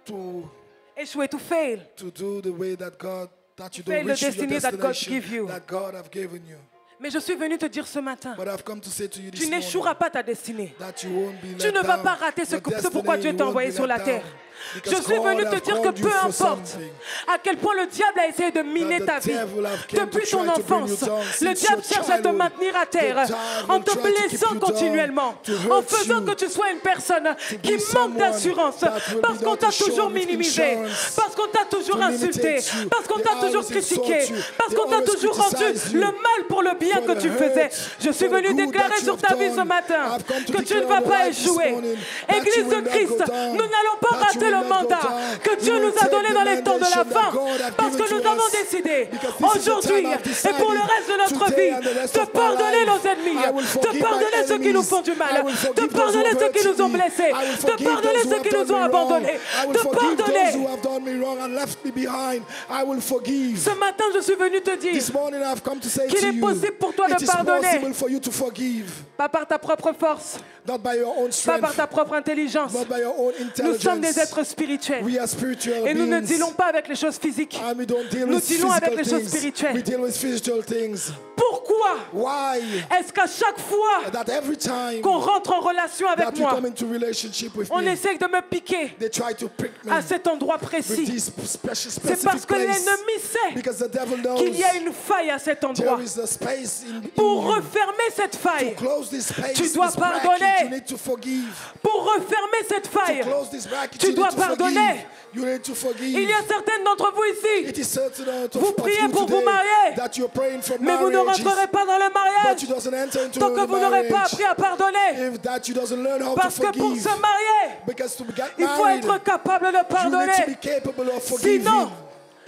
to Échouer, to fail. do the way that God that you Fail don't the reach your destiny that God destination give you. that God have given you. Mais je suis venu te dire ce matin, But I've come to say to you this tu morning n'échoueras pas ta destinée. that you won't be Tu let ne vas down. pas rater ce Your pourquoi Dieu destiny t'a won't envoyé be sur let la terre. down. Je Because suis venu God te have dire que called you peu for importe something. à quel point le diable a essayé de miner That ta the vie devil have came depuis to ton try to bring you enfance. down Le since diable your cherche à te childhood. maintenir à terre The devil en te try to keep blessant you continuellement, down, to en hurt faisant you, que tu sois une personne qui be manque someone d'assurance, that will be parce qu'on not t'a toujours assured with minimisé, insurance, parce qu'on t'a toujours to insulté, limitate you. parce qu'on They t'a toujours always insult critiqué, you. parce They qu'on t'a always toujours rendu criticize you le mal pour le bien for que the tu faisais. hurt, Je suis for the venu good déclarer that you sur have ta vie done. ce matin I've come to que tu declare ne vas on your pas life this échouer. morning that Église you de will not Christ, go down, nous n'allons pas that you rater will le not go mandat down. que Dieu You nous will a take donné the dans les temps de la mandation that fin, God have parce given que nous to avons us. décidé Because this is the aujourd'hui time I've et pour le decided reste de notre today vie and the rest de of my pardonner life. nos ennemis, I will de forgive pardonner my ceux qui nous enemies. font du I mal, will de forgive those who pardonner have ceux qui hurt nous ont me. blessés, I will de forgive pardonner those who ceux have qui nous done ont me wrong. abandonnés, I will de forgive those pardonner. who have done me wrong and left me behind. I will forgive. Ce matin, je suis venu te dire This morning I've come to say qu'il to est you, possible pour toi it de is pardonner, possible for you to forgive, pas par ta propre force, not by your own pas strength, par ta propre intelligence. not by your own Nous sommes des intelligence. êtres spirituels We are spiritual et nous ne beings. dealons pas avec les choses physiques. And we don't deal Nous with dealons avec les physical choses things. spirituelles. We deal with spiritual things. Pourquoi Why? est-ce qu'à chaque fois That every time qu'on rentre en relation that avec you moi, come into relationship with on me, essaie de me piquer they try to prick me à cet endroit with précis? this C'est parce specific que place. l'ennemi sait Because the devil knows qu'il y a une faille à cet endroit. there is a space in Pour you. refermer cette faille, To close this space, tu dois this bracket, pardonner. you need to forgive. pour refermer cette faille, To close this bracket, tu you dois need to pardonner. forgive. You need to forgive. Il y a certaines d'entre vous ici, It is certain out Vous of priez you pour vous today marier, that you're praying for mais vous ne marriages, rentrerez pas dans le but mariage you doesn't enter into tant que the vous n'aurez pas marriage appris à pardonner. if that you doesn't learn how Parce to que pour forgive. se marier, Because to get il faut married, être capable de you need to be pardonner. capable of forgiving. Sinon,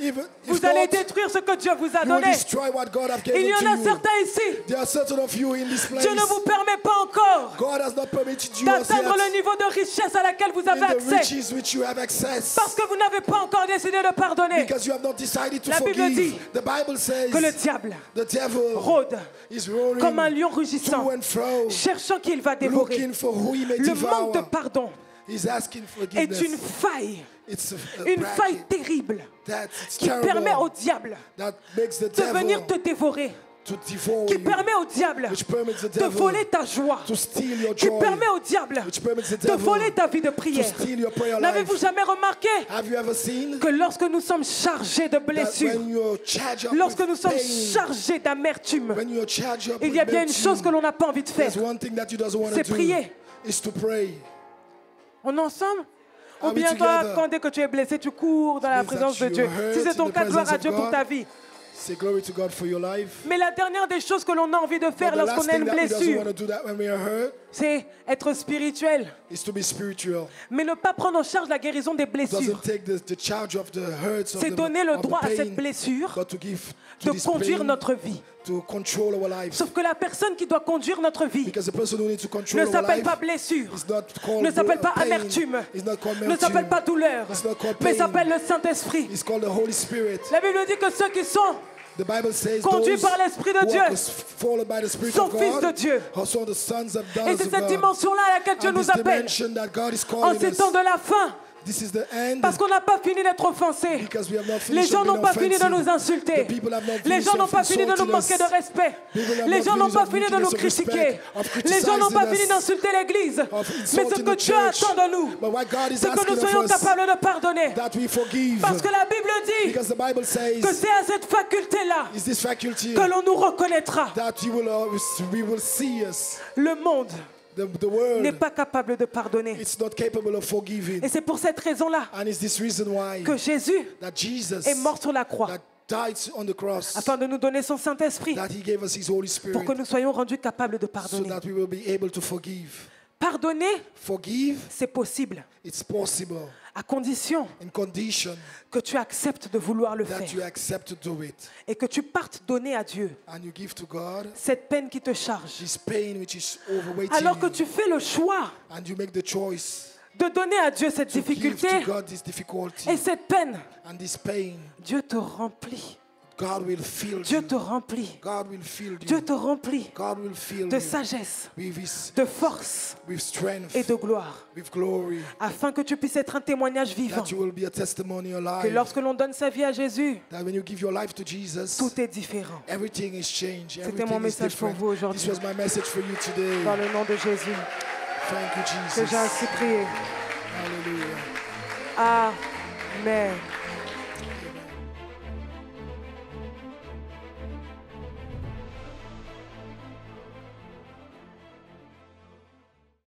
Even if Vous allez not, détruire ce que Dieu vous a you will donné. destroy what God have Il given y en to a you. certains ici, There are certain of you in this place. Dieu ne vous permet pas encore God has not permitted you as d'atteindre le yet niveau de richesse à laquelle vous in avez the accès. riches which you have access. Parce que vous n'avez pas encore décidé de pardonner. Because you have not decided to La Bible forgive. dit The Bible says Que le diable the devil rôde is roaring comme un lion rugissant, to and fro, cherchant qui il va dévorer. looking for who he may Le manque de devour. pardon He's asking est une forgiveness. faille, It's a une faille bracket terrible that's qui permet au terrible, diable that makes the de venir te devil dévorer, to devour qui you, permet au diable which permits the de devil voler ta joie, to steal your qui joy, permet au diable which permits the de devil voler ta vie de to prière. steal your prayer N'avez-vous life. jamais remarqué Have you ever seen que lorsque nous sommes chargés de that blessures, when you're charged up lorsque with nous sommes pain, chargés d'amertume, when you're charged up il with y a bien une mercy, chose que l'on n'a pas envie de faire, there's one thing that you doesn't want to c'est do prier. is to pray. On est ensemble? Ou Are we bien toi, together? quand dès que tu es blessé, tu cours dans la means that présence de you Dieu. hurt Si c'est in ton the cas, gloire presence à of Dieu pour God. ta vie. Say glory to God for your life. Mais la dernière des choses que l'on a envie de But faire the lorsqu'on last a thing une that we doesn't blessure, want to do that when we are hurt c'est être spirituel, is to be spiritual. mais ne pas prendre en charge la guérison des blessures. Doesn't take the charge of the hurts of C'est donner le of droit the à pain, cette blessure but to give to de this conduire pain, notre vie. to control our life. Sauf que la personne qui doit conduire notre vie Because the person who needs to control ne our s'appelle life pas blessure, is not called ne s'appelle pas pain, amertume, is not called ne s'appelle pas douleur, It's not called mais pain. s'appelle le Saint-Esprit. It's called the Holy Spirit. La Bible dit que ceux qui sont The Bible says conduits those par l'Esprit de who Dieu are followed by the Spirit sont of fils de God Dieu. are so the sons of Et daughters c'est of cette God. dimension-là à laquelle Dieu And nous this appelle dimension that God is en calling ces us. temps de la fin. This is the end. Parce qu'on n'a pas fini d'être offensés. Because we have not Les finished gens being n'ont pas fini de offensive. nous insulter. The people have not Les finished gens n'ont pas of fini de nous insulting manquer us. de respect. People have Les not gens n'ont finished pas of fini de weakness nous of respect, critiquer. of Les gens n'ont pas criticizing fini us, d'insulter l'Église. of Mais ce insulting que the Dieu church. attend de nous, But what God is c'est que asking nous of soyons us, capables de pardonner. that we forgive. Parce que la Bible dit Because the Bible says, que c'est à cette faculté-là is this faculty que l'on nous reconnaîtra. that you will we will see us. Le monde The n'est world, pas capable de pardonner. it's not capable of forgiving. Et c'est pour cette raison-là And it's this reason why que Jésus that Jesus est mort sur la croix that died on the cross, afin de nous donner son Saint-Esprit that he gave us his Holy Spirit pour que nous soyons rendus capables de so pardonner. that we will be able to forgive. Pardonner, Forgive, c'est possible, it's possible à condition in condition que tu acceptes de vouloir le that you faire accept to do it et que tu partes donner à Dieu and you give to God cette peine qui te charge. this pain which is overweighting Alors que you, tu fais le choix and you make the choice de donner à Dieu cette to give difficulté to God this difficulty et cette peine, and this pain. Dieu te remplit. God will fill Dieu you. te remplit. God will fill Dieu you. te remplit God will fill de you sagesse, with de force strength, et de gloire, with glory, afin que tu puisses être un témoignage vivant. that you will be a testimony Que alive. lorsque l'on donne sa vie à Jésus, That when you give your life to Jesus, tout est différent. everything is changed. C'était mon Everything is message pour different. vous aujourd'hui. This was my message for you today. Dans le nom de Jésus, Thank you, que Jesus. j'ai ainsi prié. Hallelujah. Amen.